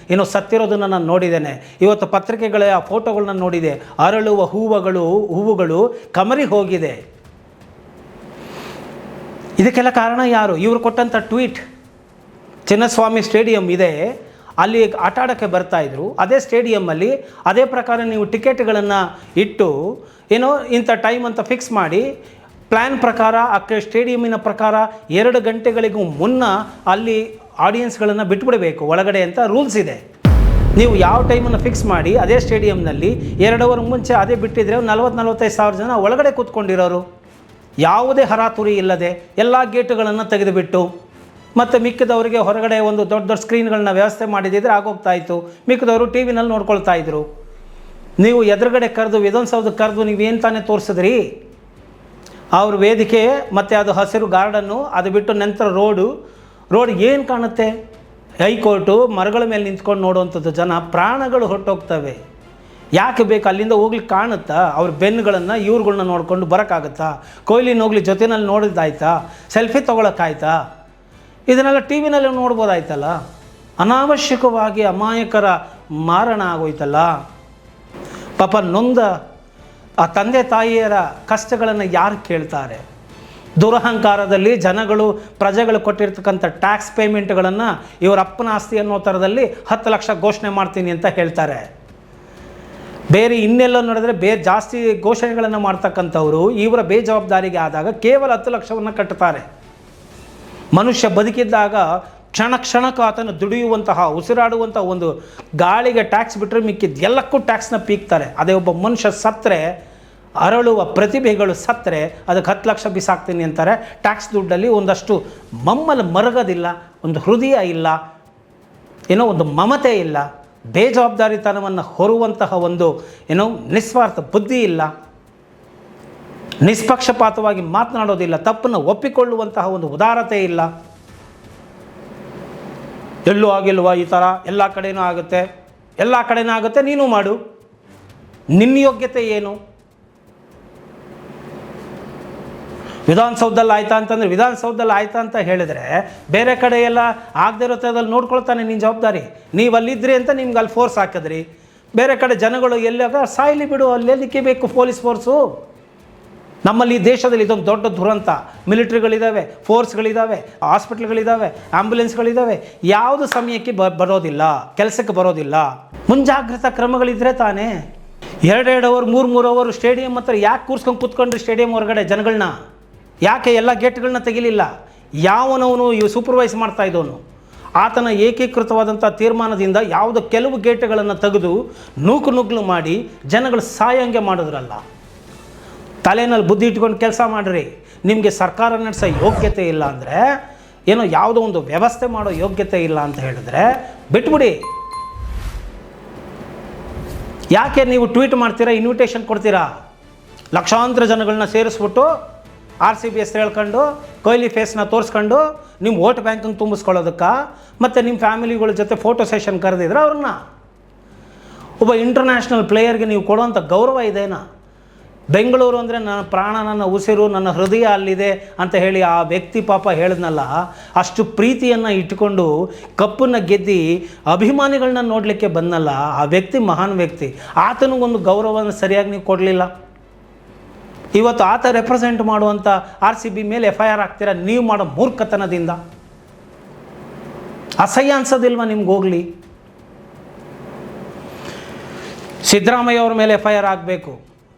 ಸತ್ತಿರೋದನ್ನು ನಾನು ನೋಡಿದ್ದೇನೆ. ಇವತ್ತು ಪತ್ರಿಕೆಗಳ ಆ ಫೋಟೋಗಳನ್ನ ನೋಡಿದೆ. ಅರಳುವ ಹೂವುಗಳು ಕಮರಿ ಹೋಗಿದೆ. ಇದಕ್ಕೆಲ್ಲ ಕಾರಣ ಯಾರು? ಇವರು ಕೊಟ್ಟಂಥ ಟ್ವೀಟ್. ಚಿನ್ನಸ್ವಾಮಿ ಸ್ಟೇಡಿಯಂ ಇದೆ, ಅಲ್ಲಿ ಆಟ ಆಡೋಕ್ಕೆ ಬರ್ತಾಯಿದ್ರು. ಅದೇ ಸ್ಟೇಡಿಯಮ್ಮಲ್ಲಿ ಅದೇ ಪ್ರಕಾರ ನೀವು ಟಿಕೆಟ್ಗಳನ್ನು ಇಟ್ಟು ಇಂಥ ಟೈಮ್ ಅಂತ ಫಿಕ್ಸ್ ಮಾಡಿ ಪ್ಲ್ಯಾನ್ ಪ್ರಕಾರ ಸ್ಟೇಡಿಯಮ್ಮಿನ ಪ್ರಕಾರ 2 ಗಂಟೆಗಳಿಗೂ ಮುನ್ನ ಅಲ್ಲಿ ಆಡಿಯನ್ಸ್ಗಳನ್ನು ಬಿಟ್ಬಿಡಬೇಕು ಒಳಗಡೆ ಅಂತ ರೂಲ್ಸ್ ಇದೆ. ನೀವು ಯಾವ ಟೈಮನ್ನು ಫಿಕ್ಸ್ ಮಾಡಿ ಅದೇ ಸ್ಟೇಡಿಯಂನಲ್ಲಿ 2 ಅವರ್ ಮುಂಚೆ ಅದೇ ಬಿಟ್ಟಿದ್ರೆ 40-45 ಸಾವಿರ ಜನ ಒಳಗಡೆ ಕೂತ್ಕೊಂಡಿರೋರು, ಯಾವುದೇ ಹರಾತುರಿ ಇಲ್ಲದೆ ಎಲ್ಲ ಗೇಟುಗಳನ್ನು ತೆಗೆದುಬಿಟ್ಟು. ಮತ್ತು ಮಿಕ್ಕಿದವರಿಗೆ ಹೊರಗಡೆ ಒಂದು ದೊಡ್ಡ ಸ್ಕ್ರೀನ್ಗಳನ್ನ ವ್ಯವಸ್ಥೆ ಮಾಡಿದ್ದಿದ್ರೆ ಆಗೋಗ್ತಾಯಿತ್ತು. ಮಿಕ್ಕಿದವರು ಟಿ ವಿನಲ್ಲಿ ನೋಡ್ಕೊಳ್ತಾ ಇದ್ರು. ನೀವು ಎದುರುಗಡೆ ಕರೆದು ವಿಧಾನಸೌಧಕ್ಕೆ ಕರೆದು ನೀವೇನು ತಾನೇ ತೋರಿಸಿದ್ರಿ? ಅವ್ರ ವೇದಿಕೆ ಮತ್ತು ಅದು ಹಸಿರು ಗಾರ್ಡನ್ನು, ಅದು ಬಿಟ್ಟು ನಂತರ ರೋಡ್ ಏನು ಕಾಣುತ್ತೆ? ಹೈಕೋರ್ಟು ಮರಗಳ ಮೇಲೆ ನಿಂತ್ಕೊಂಡು ನೋಡುವಂಥದ್ದು ಜನ ಪ್ರಾಣಗಳು ಹೊರಟೋಗ್ತವೆ. ಯಾಕೆ ಬೇಕು? ಅಲ್ಲಿಂದ ಹೋಗ್ಲಿಕ್ಕೆ ಕಾಣುತ್ತಾ? ಅವ್ರ ಬೆನ್ನುಗಳನ್ನು ಇವ್ರುಗಳ್ನ ನೋಡ್ಕೊಂಡು ಬರೋಕ್ಕಾಗುತ್ತಾ? ಕೊಹ್ಲಿನ ಹೋಗ್ಲಿ ಜೊತೆಯಲ್ಲಿ ನೋಡಿದ್ದಾಯ್ತಾ? ಸೆಲ್ಫಿ ತೊಗೊಳಕ್ಕಾಯ್ತಾ? ಇದನ್ನೆಲ್ಲ ಟಿ ವಿನಲ್ಲಿ ನೋಡ್ಬೋದಾಯ್ತಲ್ಲ. ಅನಾವಶ್ಯಕವಾಗಿ ಅಮಾಯಕರ ಮಾರಣ ಆಗೋಯ್ತಲ್ಲ. ಪಾಪ ನೊಂದ ಆ ತಂದೆ ತಾಯಿಯರ ಕಷ್ಟಗಳನ್ನು ಯಾರು ಕೇಳ್ತಾರೆ? ದುರಹಂಕಾರದಲ್ಲಿ ಪ್ರಜೆಗಳು ಕೊಟ್ಟಿರ್ತಕ್ಕಂಥ ಟ್ಯಾಕ್ಸ್ ಪೇಮೆಂಟ್ಗಳನ್ನು ಇವರ ಅಪ್ಪನ ಆಸ್ತಿ ಅನ್ನೋ ಥರದಲ್ಲಿ 10 ಲಕ್ಷ ಘೋಷಣೆ ಮಾಡ್ತೀನಿ ಅಂತ ಹೇಳ್ತಾರೆ. ಬೇರೆ ಇನ್ನೆಲ್ಲ ನೋಡಿದ್ರೆ ಜಾಸ್ತಿ ಘೋಷಣೆಗಳನ್ನು ಮಾಡ್ತಕ್ಕಂಥವರು ಇವರ ಬೇಜವಾಬ್ದಾರಿಗೆ ಆದಾಗ ಕೇವಲ 10 ಲಕ್ಷವನ್ನು ಕಟ್ಟುತ್ತಾರೆ. ಮನುಷ್ಯ ಬದುಕಿದ್ದಾಗ ಕ್ಷಣಕ್ಕೂ ಆತನು ದುಡಿಯುವಂತಹ ಉಸಿರಾಡುವಂಥ ಒಂದು ಗಾಳಿಗೆ ಟ್ಯಾಕ್ಸ್ ಬಿಟ್ಟರೆ ಮಿಕ್ಕಿದ್ದು ಎಲ್ಲಕ್ಕೂ ಟ್ಯಾಕ್ಸ್ನ ಪೀಕ್ತಾರೆ. ಅದೇ ಒಬ್ಬ ಮನುಷ್ಯ ಸತ್ತರೆ, ಅರಳುವ ಪ್ರತಿಭೆಗಳು ಸತ್ತರೆ ಅದಕ್ಕೆ 10 ಲಕ್ಷ ಬಿಸಾಕ್ತೀನಿ ಅಂತಾರೆ. ಟ್ಯಾಕ್ಸ್ ದುಡ್ಡಲ್ಲಿ ಒಂದಷ್ಟು ಮರಗೋದಿಲ್ಲ, ಒಂದು ಹೃದಯ ಇಲ್ಲ, ಒಂದು ಮಮತೆ ಇಲ್ಲ, ಬೇಜವಾಬ್ದಾರಿತನವನ್ನು ಹೊರುವಂತಹ ಒಂದು ನಿಸ್ವಾರ್ಥ ಬುದ್ಧಿ ಇಲ್ಲ, ನಿಷ್ಪಕ್ಷಪಾತವಾಗಿ ಮಾತನಾಡೋದಿಲ್ಲ, ತಪ್ಪನ್ನು ಒಪ್ಪಿಕೊಳ್ಳುವಂತಹ ಒಂದು ಉದಾರತೆ ಇಲ್ಲ. ಎಲ್ಲೂ ಆಗಿಲ್ವಾ ಈ ಥರ? ಎಲ್ಲ ಕಡೆನೂ ಆಗುತ್ತೆ, ನೀನು ಮಾಡು, ನಿನ್ನ ಯೋಗ್ಯತೆ ಏನು? ವಿಧಾನಸೌಧದಲ್ಲಿ ಆಯ್ತಾ ಅಂತಂದರೆ ವಿಧಾನಸೌಧದಲ್ಲಿ ಆಯ್ತಾ ಅಂತ ಹೇಳಿದರೆ ಬೇರೆ ಕಡೆ ಎಲ್ಲ ಆಗದೆ ಇರೋ ಥರದಲ್ಲಿ ನೋಡ್ಕೊಳ್ತಾನೆ ನಿನ್ನ ಜವಾಬ್ದಾರಿ. ನೀವು ಅಲ್ಲಿದ್ರಿ ಅಂತ ನಿಮ್ಗೆ ಅಲ್ಲಿ ಫೋರ್ಸ್ ಹಾಕಿದ್ರಿ. ಬೇರೆ ಕಡೆ ಜನಗಳು ಎಲ್ಲಾಗ ಸಾಯ್ಲಿ ಬಿಡು, ಅಲ್ಲೆಲ್ಲಿಕ್ಕೆ ಬೇಕು ಪೊಲೀಸ್ ಫೋರ್ಸು? ನಮ್ಮಲ್ಲಿ ದೇಶದಲ್ಲಿ ಇದೊಂದು ದೊಡ್ಡ ದುರಂತ. ಮಿಲಿಟ್ರಿಗಳಿದ್ದಾವೆ, ಫೋರ್ಸ್ಗಳಿದ್ದಾವೆ, ಹಾಸ್ಪಿಟ್ಲ್ಗಳಿದ್ದಾವೆ, ಆ್ಯಂಬುಲೆನ್ಸ್ಗಳಿದ್ದಾವೆ. ಯಾವುದು ಸಮಯಕ್ಕೆ ಬರೋದಿಲ್ಲ, ಕೆಲಸಕ್ಕೆ ಬರೋದಿಲ್ಲ. ಮುಂಜಾಗ್ರತಾ ಕ್ರಮಗಳಿದ್ರೆ ತಾನೇ. 2 ಅವರ್ 3 ಅವರ್ ಸ್ಟೇಡಿಯಂ ಹತ್ರ ಯಾಕೆ ಕೂತ್ಕೊಂಡ್ರಿ ಸ್ಟೇಡಿಯಂ ಹೊರಗಡೆ ಜನಗಳನ್ನ? ಯಾಕೆ ಎಲ್ಲ ಗೇಟ್ಗಳನ್ನ ತೆಗಿಲಿಲ್ಲ? ಯಾವನವನು ಸೂಪರ್ವೈಸ್ ಮಾಡ್ತಾ ಇದ್ದವನು ಆತನ ಏಕೀಕೃತವಾದಂಥ ತೀರ್ಮಾನದಿಂದ ಯಾವುದೋ ಕೆಲವು ಗೇಟ್ಗಳನ್ನು ತೆಗೆದು ನುಗ್ಗಲು ಮಾಡಿ ಜನಗಳು ಸಾಯಂಗೆ ಮಾಡಿದ್ರಲ್ಲ. ತಲೆಯಲ್ಲಿ ಬುದ್ಧಿ ಇಟ್ಕೊಂಡು ಕೆಲಸ ಮಾಡಿರಿ. ನಿಮಗೆ ಸರ್ಕಾರ ನಡೆಸೋ ಯೋಗ್ಯತೆ ಇಲ್ಲ ಅಂದರೆ, ಏನೋ ಯಾವುದೋ ಒಂದು ವ್ಯವಸ್ಥೆ ಮಾಡೋ ಯೋಗ್ಯತೆ ಇಲ್ಲ ಅಂತ ಹೇಳಿದ್ರೆ ಬಿಟ್ಬಿಡಿ. ಯಾಕೆ ನೀವು ಟ್ವೀಟ್ ಮಾಡ್ತೀರಾ, ಇನ್ವಿಟೇಷನ್ ಕೊಡ್ತೀರಾ? ಲಕ್ಷಾಂತರ ಜನಗಳನ್ನ ಸೇರಿಸ್ಬಿಟ್ಟು RCB ಹೆಸರು ಹೇಳ್ಕೊಂಡು ಕೊಹ್ಲಿ ಫೇಸ್ನ ತೋರಿಸ್ಕೊಂಡು ನಿಮ್ಮ ವೋಟ್ ಬ್ಯಾಂಕಿಂಗ್ ತುಂಬಿಸ್ಕೊಳ್ಳೋದಕ್ಕೆ, ಮತ್ತು ನಿಮ್ಮ ಫ್ಯಾಮಿಲಿಗಳ ಜೊತೆ ಫೋಟೋ ಸೆಷನ್ ಕರೆದಿದ್ರೆ ಅವ್ರನ್ನ. ಒಬ್ಬ ಇಂಟರ್ನ್ಯಾಷನಲ್ ಪ್ಲೇಯರ್ಗೆ ನೀವು ಕೊಡುವಂಥ ಗೌರವ ಇದೇನಾ? ಬೆಂಗಳೂರು ಅಂದರೆ ನನ್ನ ಪ್ರಾಣ, ನನ್ನ ಉಸಿರು, ನನ್ನ ಹೃದಯ ಅಲ್ಲಿದೆ ಅಂತ ಹೇಳಿ ಆ ವ್ಯಕ್ತಿ ಪಾಪ ಹೇಳಿದ್ನಲ್ಲ, ಅಷ್ಟು ಪ್ರೀತಿಯನ್ನು ಇಟ್ಟುಕೊಂಡು ಕಪ್ಪನ್ನು ಗೆದ್ದು ಅಭಿಮಾನಿಗಳನ್ನ ನೋಡಲಿಕ್ಕೆ ಬಂದಲ್ಲ ಆ ವ್ಯಕ್ತಿ, ಮಹಾನ್ ವ್ಯಕ್ತಿ. ಆತನಿಗೊಂದು ಗೌರವವನ್ನು ಸರಿಯಾಗಿ ನೀವು ಕೊಡಲಿಲ್ಲ. ಇವತ್ತು ಆತ ರೆಪ್ರೆಸೆಂಟ್ ಮಾಡುವಂಥ RCB ಮೇಲೆ FIR ಆಗ್ತೀರಾ ನೀವು ಮಾಡೋ ಮೂರ್ಖತನದಿಂದ. ಅಸಹ್ಯ ಅನ್ಸೋದಿಲ್ವ ನಿಮ್ಗೆ? ಹೋಗಲಿ, ಸಿದ್ದರಾಮಯ್ಯ ಅವ್ರ ಮೇಲೆ FIR ಆಗಬೇಕು.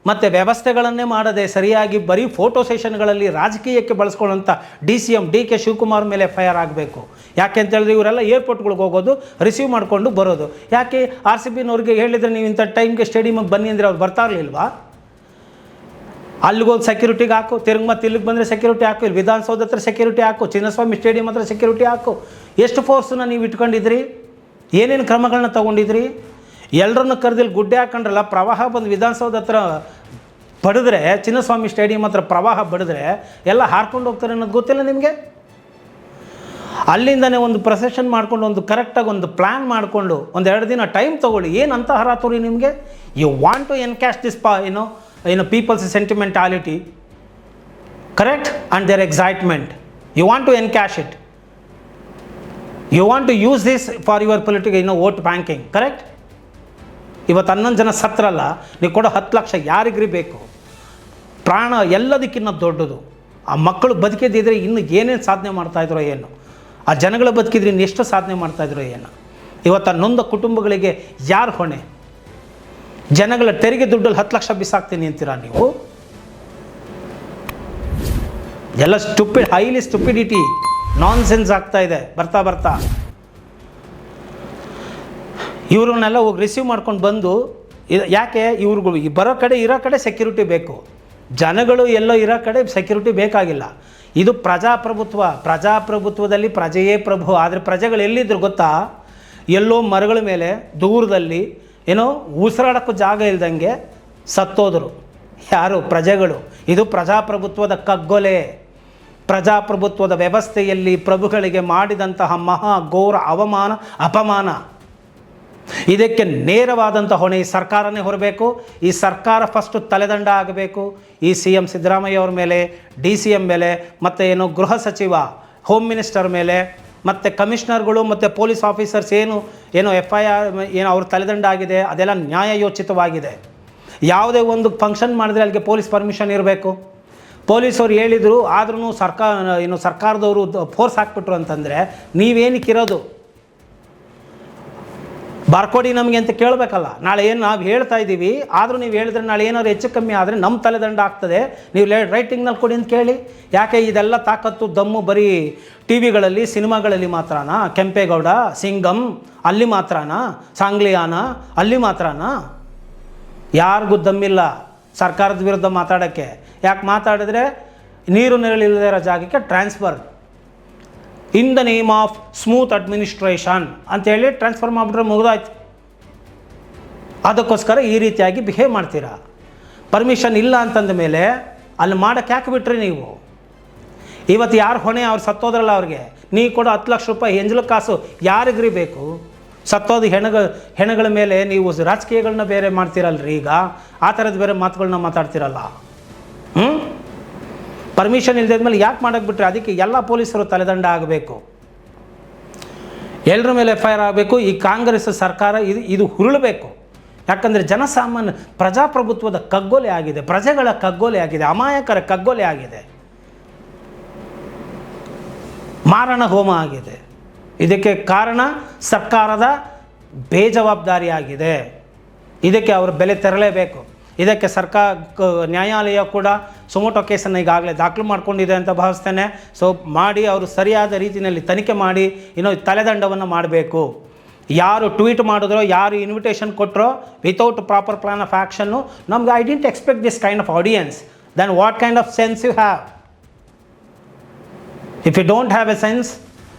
ಮತ್ತು ವ್ಯವಸ್ಥೆಗಳನ್ನೇ ಮಾಡದೆ ಸರಿಯಾಗಿ ಬರೀ ಫೋಟೋ ಸೆಷನ್ಗಳಲ್ಲಿ ರಾಜಕೀಯಕ್ಕೆ ಬಳಸ್ಕೊಳ್ಳೋಂಥ DCM DK ಶಿವಕುಮಾರ್ ಮೇಲೆ FIR ಆಗಬೇಕು. ಯಾಕೆ ಅಂತ ಹೇಳಿದ್ರೆ ಇವರೆಲ್ಲ ಏರ್ಪೋರ್ಟ್ಗಳಿಗೆ ಹೋಗೋದು, ರಿಸೀವ್ ಮಾಡಿಕೊಂಡು ಬರೋದು. ಯಾಕೆ RCBನವ್ರಿಗೆ ಹೇಳಿದರೆ ನೀವು ಇಂಥ ಟೈಮ್ಗೆ ಸ್ಟೇಡಿಯಮ್ಗೆ ಬನ್ನಿ ಅಂದರೆ ಅವ್ರು ಬರ್ತಾ ಇರಲಿಲ್ವಾ? ಅಲ್ಲಿಗೋಗಿ ಸೆಕ್ಯೂರಿಟಿಗೆ ಹಾಕು, ತಿರುಗಿ ಇಲ್ಲಿಗೆ ಬಂದರೆ ಸೆಕ್ಯೂರಿಟಿ ಹಾಕು, ಇಲ್ಲಿ ವಿಧಾನಸೌಧ ಹತ್ರ ಸೆಕ್ಯೂರಿಟಿ ಹಾಕು, ಚಿನ್ನಸ್ವಾಮಿ ಸ್ಟೇಡಿಯಂ ಹತ್ರ ಸೆಕ್ಯೂರಿಟಿ ಹಾಕು. ಎಷ್ಟು ಫೋರ್ಸನ್ನ ನೀವು ಇಟ್ಕೊಂಡಿದ್ರಿ? ಏನೇನು ಕ್ರಮಗಳನ್ನ ತೊಗೊಂಡಿದ್ರಿ? ಎಲ್ಲರನ್ನು ಕರೆದಿಲ್ಲಿ ಗುಡ್ಡೆ ಹಾಕೊಂಡ್ರಲ್ಲ. ಪ್ರವಾಹ ಬಂದು ವಿಧಾನಸೌಧ ಹತ್ರ ಬಡಿದ್ರೆ, ಚಿನ್ನಸ್ವಾಮಿ ಸ್ಟೇಡಿಯಂ ಹತ್ರ ಪ್ರವಾಹ ಬಡಿದ್ರೆ ಎಲ್ಲ ಹಾರ್ಕೊಂಡು ಹೋಗ್ತಾರೆ ಅನ್ನೋದು ಗೊತ್ತಿಲ್ಲ ನಿಮಗೆ? ಅಲ್ಲಿಂದನೇ ಒಂದು ಪ್ರೊಸೆಷನ್ ಮಾಡಿಕೊಂಡು, ಒಂದು ಕರೆಕ್ಟಾಗಿ ಒಂದು ಪ್ಲ್ಯಾನ್ ಮಾಡಿಕೊಂಡು 1-2 ದಿನ ಟೈಮ್ ತೊಗೊಳ್ಳಿ. ಏನು ಅಂತ ಹರಾತುರಿ ನಿಮಗೆ? You want to encash this people's sentimentality, correct, and their excitement. You want to encash it. You want to use this for your political vote banking, correct? ಇವತ್ತು 11 ಜನ ಸತ್ರಲ್ಲ, ನೀವು ಕೊಡೋ 10 ಲಕ್ಷ ಯಾರಿಗ್ರಿ ಬೇಕು? ಪ್ರಾಣ ಎಲ್ಲದಕ್ಕಿಂತ ದೊಡ್ಡದು. ಆ ಮಕ್ಕಳು ಬದುಕಿದ್ದಿದ್ರೆ ಇನ್ನು ಏನೇನು ಸಾಧನೆ ಮಾಡ್ತಾಯಿದ್ರೋ ಏನು? ಆ ಜನಗಳು ಬದುಕಿದ್ರೆ ಇನ್ನು ಎಷ್ಟು ಸಾಧನೆ ಮಾಡ್ತಾಯಿದ್ರೋ ಏನು? ಇವತ್ತು ಆ ನೊಂದ ಕುಟುಂಬಗಳಿಗೆ ಯಾರು ಹೊಣೆ? ಜನಗಳ ತೆರಿಗೆ ದುಡ್ಡಲ್ಲಿ 10 ಲಕ್ಷ ಬಿಸಾಕ್ತೀನಿ ಅಂತೀರಾ ನೀವು? ಎಲ್ಲ ಹೈಲಿ ಸ್ಟುಪಿಡಿಟಿ, ನಾನ್ಸೆನ್ಸ್ ಆಗ್ತಾ ಇದೆ ಬರ್ತಾ. ಇವ್ರನ್ನೆಲ್ಲ ಹೋಗಿ ರಿಸೀವ್ ಮಾಡ್ಕೊಂಡು ಬಂದು, ಯಾಕೆ ಇವ್ರಿಗೂ ಬರೋ ಕಡೆ ಇರೋ ಕಡೆ ಸೆಕ್ಯೂರಿಟಿ ಬೇಕು, ಜನಗಳು ಎಲ್ಲೋ ಇರೋ ಕಡೆ ಸೆಕ್ಯೂರಿಟಿ ಬೇಕಾಗಿಲ್ಲ. ಇದು ಪ್ರಜಾಪ್ರಭುತ್ವದಲ್ಲಿ ಪ್ರಜೆಯೇ ಪ್ರಭು. ಆದರೆ ಪ್ರಜೆಗಳು ಎಲ್ಲಿದ್ರು ಗೊತ್ತಾ? ಎಲ್ಲೋ ಮರಗಳ ಮೇಲೆ ದೂರದಲ್ಲಿ ಉಸಿರಾಡೋಕ್ಕೂ ಜಾಗ ಇಲ್ದಂಗೆ ಸತ್ತೋದರು. ಯಾರು? ಪ್ರಜೆಗಳು. ಇದು ಪ್ರಜಾಪ್ರಭುತ್ವದ ಕಗ್ಗೊಲೆ. ಪ್ರಜಾಪ್ರಭುತ್ವದ ವ್ಯವಸ್ಥೆಯಲ್ಲಿ ಪ್ರಭುಗಳಿಗೆ ಮಾಡಿದಂತಹ ಮಹಾ ಘೋರ ಅಪಮಾನ. ಇದಕ್ಕೆ ನೇರವಾದಂಥ ಹೊಣೆ ಈ ಸರ್ಕಾರನೇ ಹೊರಬೇಕು. ಈ ಸರ್ಕಾರ ಫಸ್ಟು ತಲೆದಂಡ ಆಗಬೇಕು. ಈ CM ಸಿದ್ದರಾಮಯ್ಯ ಅವ್ರ ಮೇಲೆ, DCM ಮೇಲೆ, ಮತ್ತು ಗೃಹ ಸಚಿವ, ಹೋಮ್ ಮಿನಿಸ್ಟರ್ ಮೇಲೆ, ಮತ್ತು ಕಮಿಷನರ್ಗಳು ಮತ್ತು ಪೊಲೀಸ್ ಆಫೀಸರ್ಸ್ ಏನು FIR ಅವ್ರ ತಲೆದಂಡ ಆಗಿದೆ, ಅದೆಲ್ಲ ನ್ಯಾಯಯೋಚಿತವಾಗಿದೆ. ಯಾವುದೇ ಒಂದು ಫಂಕ್ಷನ್ ಮಾಡಿದ್ರೆ ಅಲ್ಲಿಗೆ ಪೊಲೀಸ್ ಪರ್ಮಿಷನ್ ಇರಬೇಕು. ಪೊಲೀಸವ್ರು ಹೇಳಿದರು, ಆದ್ರೂ ಸರ್ಕಾರದವರು ಫೋರ್ಸ್ ಹಾಕ್ಬಿಟ್ರು ಅಂತಂದರೆ ನೀವೇನಕ್ಕಿರೋದು? ಬರ್ಕೊಡಿ ನಮಗೆ ಅಂತ ಕೇಳಬೇಕಲ್ಲ. ನಾಳೆ ಏನು ನಾವು ಹೇಳ್ತಾ ಇದ್ದೀವಿ, ಆದರೂ ನೀವು ಹೇಳಿದ್ರೆ ನಾಳೆ ಏನಾದ್ರು ಹೆಚ್ಚು ಕಮ್ಮಿ ಆದರೆ ನಮ್ಮ ತಲೆದಂಡ ಆಗ್ತದೆ, ನೀವು ರೈಟಿಂಗ್ನಲ್ಲಿ ಕೊಡಿ ಅಂತ ಕೇಳಿ. ಯಾಕೆ ಇದೆಲ್ಲ ತಾಕತ್ತು ದಮ್ಮು ಬರೀ TV ಗಳಲ್ಲಿ ಸಿನಿಮಾಗಳಲ್ಲಿ ಮಾತ್ರನಾ? ಕೆಂಪೇಗೌಡ, ಸಿಂಗಂ ಅಲ್ಲಿ ಮಾತ್ರನಾ? ಸಾಂಗ್ಲಿಯಾನ ಅಲ್ಲಿ ಮಾತ್ರನಾ? ಯಾರಿಗೂ ದಮ್ಮಿಲ್ಲ ಸರ್ಕಾರದ ವಿರುದ್ಧ ಮಾತಾಡೋಕ್ಕೆ. ಯಾಕೆ ಮಾತಾಡಿದ್ರೆ ನೀರು ನೆರಳಿಲ್ಲದೆ ಇರೋ ಜಾಗಕ್ಕೆ transfer, in the name of smooth administration ಅಂತೇಳಿ ಟ್ರಾನ್ಸ್ಫರ್ ಮಾಡಿಬಿಟ್ರೆ ಮುಗಿದಾಯ್ತು. ಅದಕ್ಕೋಸ್ಕರ ಈ ರೀತಿಯಾಗಿ ಬಿಹೇವ್ ಮಾಡ್ತೀರಾ. ಪರ್ಮಿಷನ್ ಇಲ್ಲ ಅಂತಂದ ಮೇಲೆ ಅಲ್ಲಿ ಮಾಡೋಕ್ಕೆ ಯಾಕೆ ಬಿಟ್ರಿ ನೀವು? ಇವತ್ತು ಯಾರು ಹೊಣೆ? ಅವ್ರು ಸತ್ತೋದ್ರಲ್ಲ, ಅವ್ರಿಗೆ ನೀವು ಕೊಡೋ 10 ಲಕ್ಷ ರೂಪಾಯಿ ಎಂಜಲು ಕಾಸು ಯಾರಿಗ್ರಿ ಬೇಕು? ಸತ್ತೋದು ಹೆಣಗಳ ಮೇಲೆ ನೀವು ರಾಜಕೀಯಗಳನ್ನ ಬೇರೆ ಮಾಡ್ತೀರಲ್ರಿ. ಈಗ ಆ ಥರದ ಬೇರೆ ಮಾತುಗಳನ್ನ ಮಾತಾಡ್ತಿರಲ್ಲ. ಪರ್ಮಿಷನ್ ಇಲ್ಲದ ಯಾಕೆ ಮಾಡೋಕ್ಕೆ ಬಿಟ್ಟರೆ? ಅದಕ್ಕೆ ಎಲ್ಲ ಪೊಲೀಸರು ತಲೆದಂಡ ಆಗಬೇಕು, ಎಲ್ಲರ ಮೇಲೆ ಎಫ್ ಐ ಆರ್ ಆಗಬೇಕು. ಈ ಕಾಂಗ್ರೆಸ್ ಸರ್ಕಾರ ಇದು ಹುರುಳಬೇಕು. ಯಾಕಂದರೆ ಜನಸಾಮಾನ್ಯ ಪ್ರಜಾಪ್ರಭುತ್ವದ ಕಗ್ಗೊಲೆ ಆಗಿದೆ, ಪ್ರಜೆಗಳ ಕಗ್ಗೊಲೆ ಆಗಿದೆ, ಅಮಾಯಕರ ಕಗ್ಗೊಲೆ ಆಗಿದೆ, ಮಾರಣ ಹೋಮ ಆಗಿದೆ. ಇದಕ್ಕೆ ಕಾರಣ ಸರ್ಕಾರದ ಬೇಜವಾಬ್ದಾರಿಯಾಗಿದೆ. ಇದಕ್ಕೆ ಅವರು ಬೆಲೆ ತೆರಲೇಬೇಕು. ಇದಕ್ಕೆ ನ್ಯಾಯಾಲಯ ಕೂಡ ಸುಮೋಟೋ ಕೇಸನ್ನು ಈಗಾಗಲೇ ದಾಖಲು ಮಾಡಿಕೊಂಡಿದೆ ಅಂತ ಭಾವಿಸ್ತೇನೆ. ಸೊ ಮಾಡಿ ಅವರು ಸರಿಯಾದ ರೀತಿಯಲ್ಲಿ ತನಿಖೆ ಮಾಡಿ ತಲೆದಂಡವನ್ನು ಮಾಡಬೇಕು. ಯಾರು ಟ್ವೀಟ್ ಮಾಡಿದ್ರೋ, ಯಾರು ಇನ್ವಿಟೇಷನ್ ಕೊಟ್ಟರೋ ವಿತೌಟ್ ಪ್ರಾಪರ್ ಪ್ಲಾನ್ ಆಫ್ ಆ್ಯಕ್ಷನ್ನು, ನಮ್ಗೆ I didn't expect this kind of audience. Then what kind of sense you have? If you don't have a sense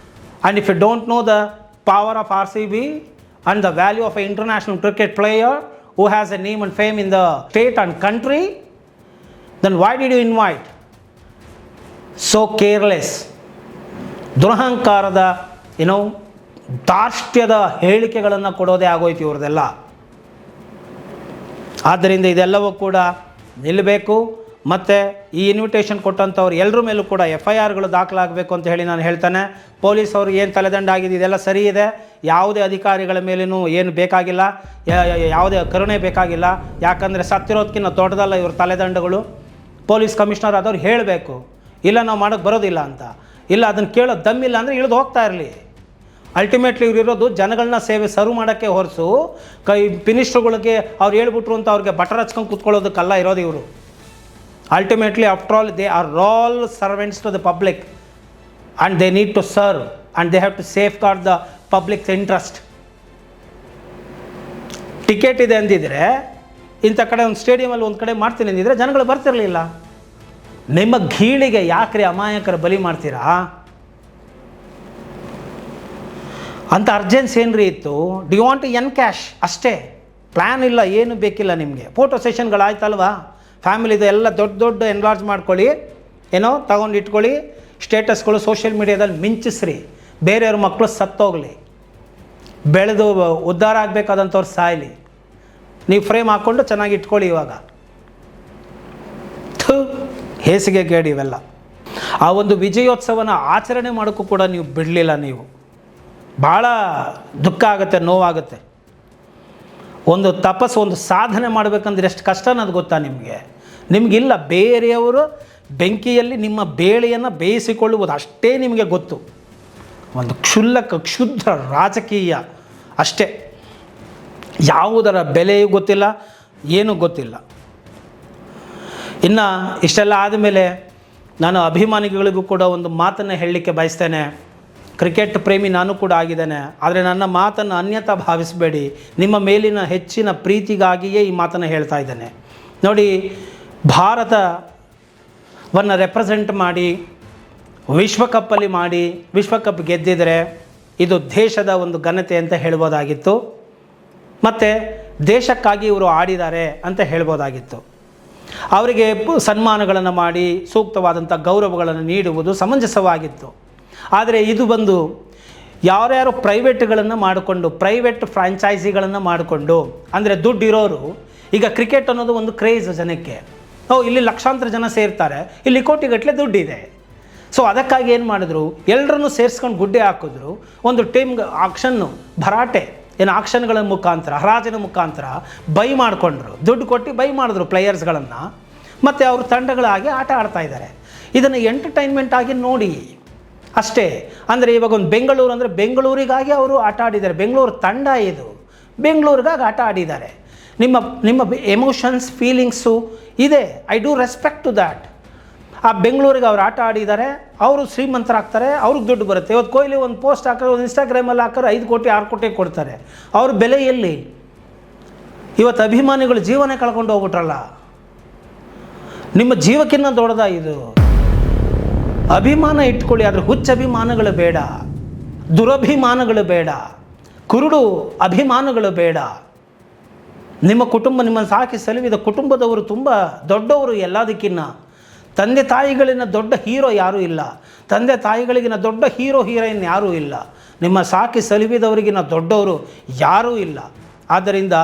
and if you don't know the power of RCB and the value of an international cricket player who has a name and fame in the state and country, then why did you invite so careless, ದುರಹಂಕಾರದ ಧಾರ್ಷ್ಟ್ಯದ ಹೇಳಿಕೆಗಳನ್ನು ಕೊಡೋದೇ ಆಗೋಯ್ತು ಇವ್ರದೆಲ್ಲ. ಆದ್ದರಿಂದ ಇದೆಲ್ಲವೂ ಕೂಡ ನಿಲ್ಲಬೇಕು. ಮತ್ತು ಈ invitation ಕೊಟ್ಟಂಥವ್ರು ಎಲ್ಲರ ಮೇಲೂ ಕೂಡ ಎಫ್ ಐ ಆರ್ಗಳು ದಾಖಲಾಗಬೇಕು ಅಂತ ಹೇಳಿ ನಾನು ಹೇಳ್ತೇನೆ. ಪೊಲೀಸವ್ರು ಏನು ತಲೆದಂಡ ಆಗಿದೆ ಇದೆಲ್ಲ ಸರಿ ಇದೆ. ಯಾವುದೇ ಅಧಿಕಾರಿಗಳ ಮೇಲೇನೂ ಏನು ಬೇಕಾಗಿಲ್ಲ, ಯಾವುದೇ ಕರುಣೆ ಬೇಕಾಗಿಲ್ಲ. ಯಾಕಂದರೆ ಸತ್ತಿರೋದಕ್ಕಿಂತ ದೊಡ್ಡದಲ್ಲ ಇವ್ರ ತಲೆದಂಡಗಳು. ಪೊಲೀಸ್ ಕಮಿಷನರ್ ಆದವ್ರು ಹೇಳಬೇಕು, ಇಲ್ಲ ನಾವು ಮಾಡೋಕ್ಕೆ ಬರೋದಿಲ್ಲ ಅಂತ. ಇಲ್ಲ ಅದನ್ನು ಕೇಳೋ ದಮ್ಮಿಲ್ಲ ಅಂದರೆ ಇಳಿದು ಹೋಗ್ತಾ ಇರಲಿ. ಅಲ್ಟಿಮೇಟ್ಲಿ ಇವ್ರು ಇರೋದು ಜನಗಳನ್ನ ಸರ್ವ್ ಮಾಡೋಕ್ಕೆ ಹೊರಸು ಮಿನಿಸ್ಟ್ರುಗಳಿಗೆ ಅವ್ರು ಹೇಳ್ಬಿಟ್ರು ಅಂತ ಅವ್ರಿಗೆ ಬಟರ್ ಹಚ್ಕೊಂಡು ಕೂತ್ಕೊಳ್ಳೋದಕ್ಕಲ್ಲ ಇರೋದು ಇವರು. Ultimately, after all, they are all servants to the public and they need to serve and they have to safeguard the public's interest. Ticket ಇದೆ ಅಂದಿದ್ರೆ ಇಂಥ ಕಡೆ ಒಂದು ಸ್ಟೇಡಿಯಮಲ್ಲಿ ಒಂದು ಕಡೆ ಮಾಡ್ತೀನಿ ಅಂದಿದ್ರೆ ಜನಗಳು ಬರ್ತಿರಲಿಲ್ಲ. ನಿಮ್ಮ ಗೀಳಿಗೆ ಯಾಕ್ರಿ ಅಮಾಯಕರ ಬಲಿ ಮಾಡ್ತೀರಾ ಅಂತ ಅರ್ಜೆನ್ಸಿ ಏನ್ರಿ ಇತ್ತು? Do you want to encash ಅಷ್ಟೇ, ಪ್ಲ್ಯಾನ್ ಇಲ್ಲ, ಏನು ಬೇಕಿಲ್ಲ ನಿಮಗೆ. ಫೋಟೋ ಸೆಷನ್ಗಳಾಯ್ತಲ್ವಾ, ಫ್ಯಾಮಿಲಿದು ಎಲ್ಲ ದೊಡ್ಡ ಎನ್ಲಾರ್ಜ್ ಮಾಡ್ಕೊಳ್ಳಿ, ತಗೊಂಡು ಇಟ್ಕೊಳ್ಳಿ, ಸ್ಟೇಟಸ್ಗಳು ಸೋಷಿಯಲ್ ಮೀಡಿಯಾದಲ್ಲಿ ಮಿಂಚಿಸ್ರಿ, ಬೇರೆಯವ್ರ ಮಕ್ಕಳು ಸತ್ತೋಗಲಿ, ಬೆಳೆದು ಉದ್ಧಾರ ಆಗಬೇಕಾದಂಥವ್ರು ಸಾಯಲಿ, ನೀವು ಫ್ರೇಮ್ ಹಾಕ್ಕೊಂಡು ಚೆನ್ನಾಗಿ ಇಟ್ಕೊಳ್ಳಿ. ಇವಾಗ ಹೇಸಿಗೆ ಗೇಡಿ ಇವೆಲ್ಲ. ಆ ಒಂದು ವಿಜಯೋತ್ಸವನ ಆಚರಣೆ ಮಾಡೋಕ್ಕೂ ಕೂಡ ನೀವು ಬಿಡಲಿಲ್ಲ. ನೀವು ಭಾಳ ದುಃಖ ಆಗುತ್ತೆ, ನೋವಾಗುತ್ತೆ. ಒಂದು ತಪಸ್ಸು, ಒಂದು ಸಾಧನೆ ಮಾಡಬೇಕಂದ್ರೆ ಎಷ್ಟು ಕಷ್ಟ ಅನ್ನೋದು ಗೊತ್ತಾ ನಿಮಗಿಲ್ಲ. ಬೇರೆಯವರು ಬೆಂಕಿಯಲ್ಲಿ ನಿಮ್ಮ ಬೇಳೆಯನ್ನು ಬೇಯಿಸಿಕೊಳ್ಳುವುದು ಅಷ್ಟೇ ನಿಮಗೆ ಗೊತ್ತು. ಒಂದು ಕ್ಷುದ್ರ ರಾಜಕೀಯ ಅಷ್ಟೇ. ಯಾವುದರ ಬೆಲೆಯೂ ಗೊತ್ತಿಲ್ಲ, ಏನೂ ಗೊತ್ತಿಲ್ಲ. ಇನ್ನು ಇಷ್ಟೆಲ್ಲ ಆದಮೇಲೆ ನಾನು ಅಭಿಮಾನಿಗಳಿಗೂ ಕೂಡ ಒಂದು ಮಾತನ್ನು ಹೇಳಲಿಕ್ಕೆ ಬಯಸ್ತೇನೆ. ಕ್ರಿಕೆಟ್ ಪ್ರೇಮಿ ನಾನು ಕೂಡ ಆಗಿದ್ದೇನೆ, ಆದರೆ ನನ್ನ ಮಾತನ್ನು ಅನ್ಯತಾ ಭಾವಿಸಬೇಡಿ. ನಿಮ್ಮ ಮೇಲಿನ ಹೆಚ್ಚಿನ ಪ್ರೀತಿಗಾಗಿಯೇ ಈ ಮಾತನ್ನು ಹೇಳ್ತಾ ಇದ್ದೇನೆ. ನೋಡಿ, ಭಾರತವನ್ನು ರೆಪ್ರೆಸೆಂಟ್ ಮಾಡಿ ವಿಶ್ವಕಪ್ಪಲ್ಲಿ ಮಾಡಿ ವಿಶ್ವಕಪ್ ಗೆದ್ದಿದ್ರೆ ಇದು ದೇಶದ ಒಂದು ಘನತೆ ಅಂತ ಹೇಳ್ಬೋದಾಗಿತ್ತು. ಮತ್ತು ದೇಶಕ್ಕಾಗಿ ಇವರು ಆಡಿದ್ದಾರೆ ಅಂತ ಹೇಳ್ಬೋದಾಗಿತ್ತು. ಅವರಿಗೆ ಸನ್ಮಾನಗಳನ್ನು ಮಾಡಿ ಸೂಕ್ತವಾದಂಥ ಗೌರವಗಳನ್ನು ನೀಡುವುದು ಸಮಂಜಸವಾಗಿತ್ತು. ಆದರೆ ಇದು ಬಂದು ಯಾರ್ಯಾರು ಪ್ರೈವೇಟ್ಗಳನ್ನು ಮಾಡಿಕೊಂಡು, ಪ್ರೈವೇಟ್ ಫ್ರಾಂಚೈಸಿಗಳನ್ನು ಮಾಡಿಕೊಂಡು, ಅಂದರೆ ದುಡ್ಡಿರೋರು, ಈಗ ಕ್ರಿಕೆಟ್ ಅನ್ನೋದು ಒಂದು ಕ್ರೇಜ್ ಜನಕ್ಕೆ. ಇಲ್ಲಿ ಲಕ್ಷಾಂತರ ಜನ ಸೇರ್ತಾರೆ, ಇಲ್ಲಿ ಕೋಟಿಗಟ್ಟಲೆ ದುಡ್ಡಿದೆ. ಸೊ ಅದಕ್ಕಾಗಿ ಏನು ಮಾಡಿದ್ರು, ಎಲ್ಲರನ್ನೂ ಸೇರಿಸ್ಕೊಂಡು ಗುಡ್ಡೆ ಹಾಕಿದ್ರು. ಒಂದು ಟೀಮ್ಗೆ ಆಕ್ಷನ್ನು, ಭರಾಟೆ ಆಕ್ಷನ್ಗಳ ಮುಖಾಂತರ, ಹರಾಜಿನ ಮುಖಾಂತರ ಬೈ ಮಾಡಿಕೊಂಡ್ರು, ದುಡ್ಡು ಕೊಟ್ಟು ಬೈ ಮಾಡಿದ್ರು ಪ್ಲೇಯರ್ಸ್ಗಳನ್ನು. ಮತ್ತು ಅವರು ತಂಡಗಳಾಗಿ ಆಟ ಆಡ್ತಾಯಿದ್ದಾರೆ. ಇದನ್ನು ಎಂಟರ್ಟೈನ್ಮೆಂಟ್ ಆಗಿ ನೋಡಿ ಅಷ್ಟೇ. ಅಂದರೆ ಇವಾಗ ಒಂದು ಬೆಂಗಳೂರು ಅಂದರೆ ಬೆಂಗಳೂರಿಗಾಗಿ ಅವರು ಆಟ ಆಡಿದ್ದಾರೆ. ಬೆಂಗಳೂರು ತಂಡ ಇದು, ಬೆಂಗಳೂರಿಗಾಗಿ ಆಟ ಆಡಿದ್ದಾರೆ. ನಿಮ್ಮ ಎಮೋಷನ್ಸ್, ಫೀಲಿಂಗ್ಸು ಇದೆ. I do respect to that. ಆ ಬೆಂಗಳೂರಿಗೆ ಅವ್ರು ಆಟ ಆಡಿದ್ದಾರೆ, ಅವರು ಶ್ರೀಮಂತರಾಗ್ತಾರೆ, ಅವ್ರಿಗೆ ದುಡ್ಡು ಬರುತ್ತೆ. ಇವತ್ತು ಕೊಹ್ಲಿ ಒಂದು ಪೋಸ್ಟ್ ಹಾಕಿದ್ರೆ, ಒಂದು ಇನ್ಸ್ಟಾಗ್ರಾಮಲ್ಲಿ ಹಾಕಿದ್ರೆ 5 ಕೋಟಿ 6 ಕೋಟಿ ಕೊಡ್ತಾರೆ. ಅವ್ರ ಬೆಲೆ ಎಲ್ಲಿ? ಇವತ್ತು ಅಭಿಮಾನಿಗಳು ಜೀವನ ಕಳ್ಕೊಂಡು ಹೋಗ್ಬಿಟ್ರಲ್ಲ. ನಿಮ್ಮ ಜೀವಕ್ಕಿಂತ ದೊಡ್ಡದ ಇದು. ಅಭಿಮಾನ ಇಟ್ಕೊಳ್ಳಿ, ಆದರೆ ಹುಚ್ಚ ಅಭಿಮಾನಗಳು ಬೇಡ, ದುರಭಿಮಾನಗಳು ಬೇಡ, ಕುರುಡು ಅಭಿಮಾನಗಳು ಬೇಡ. ನಿಮ್ಮ ಕುಟುಂಬ, ನಿಮ್ಮನ್ನು ಸಾಕಿ ಸಲುವಿದ ಕುಟುಂಬದವರು ತುಂಬ ದೊಡ್ಡವರು. ಎಲ್ಲದಕ್ಕಿನ್ನ ತಂದೆ ತಾಯಿಗಳಿನ ದೊಡ್ಡ ಹೀರೋ ಯಾರೂ ಇಲ್ಲ, ತಂದೆ ತಾಯಿಗಳಿಗಿನ ದೊಡ್ಡ ಹೀರೋಯಿನ್ ಯಾರೂ ಇಲ್ಲ, ನಿಮ್ಮ ಸಾಕಿ ಸಲುವಿದವರಿಗಿನ ದೊಡ್ಡವರು ಯಾರೂ ಇಲ್ಲ. ಆದ್ದರಿಂದ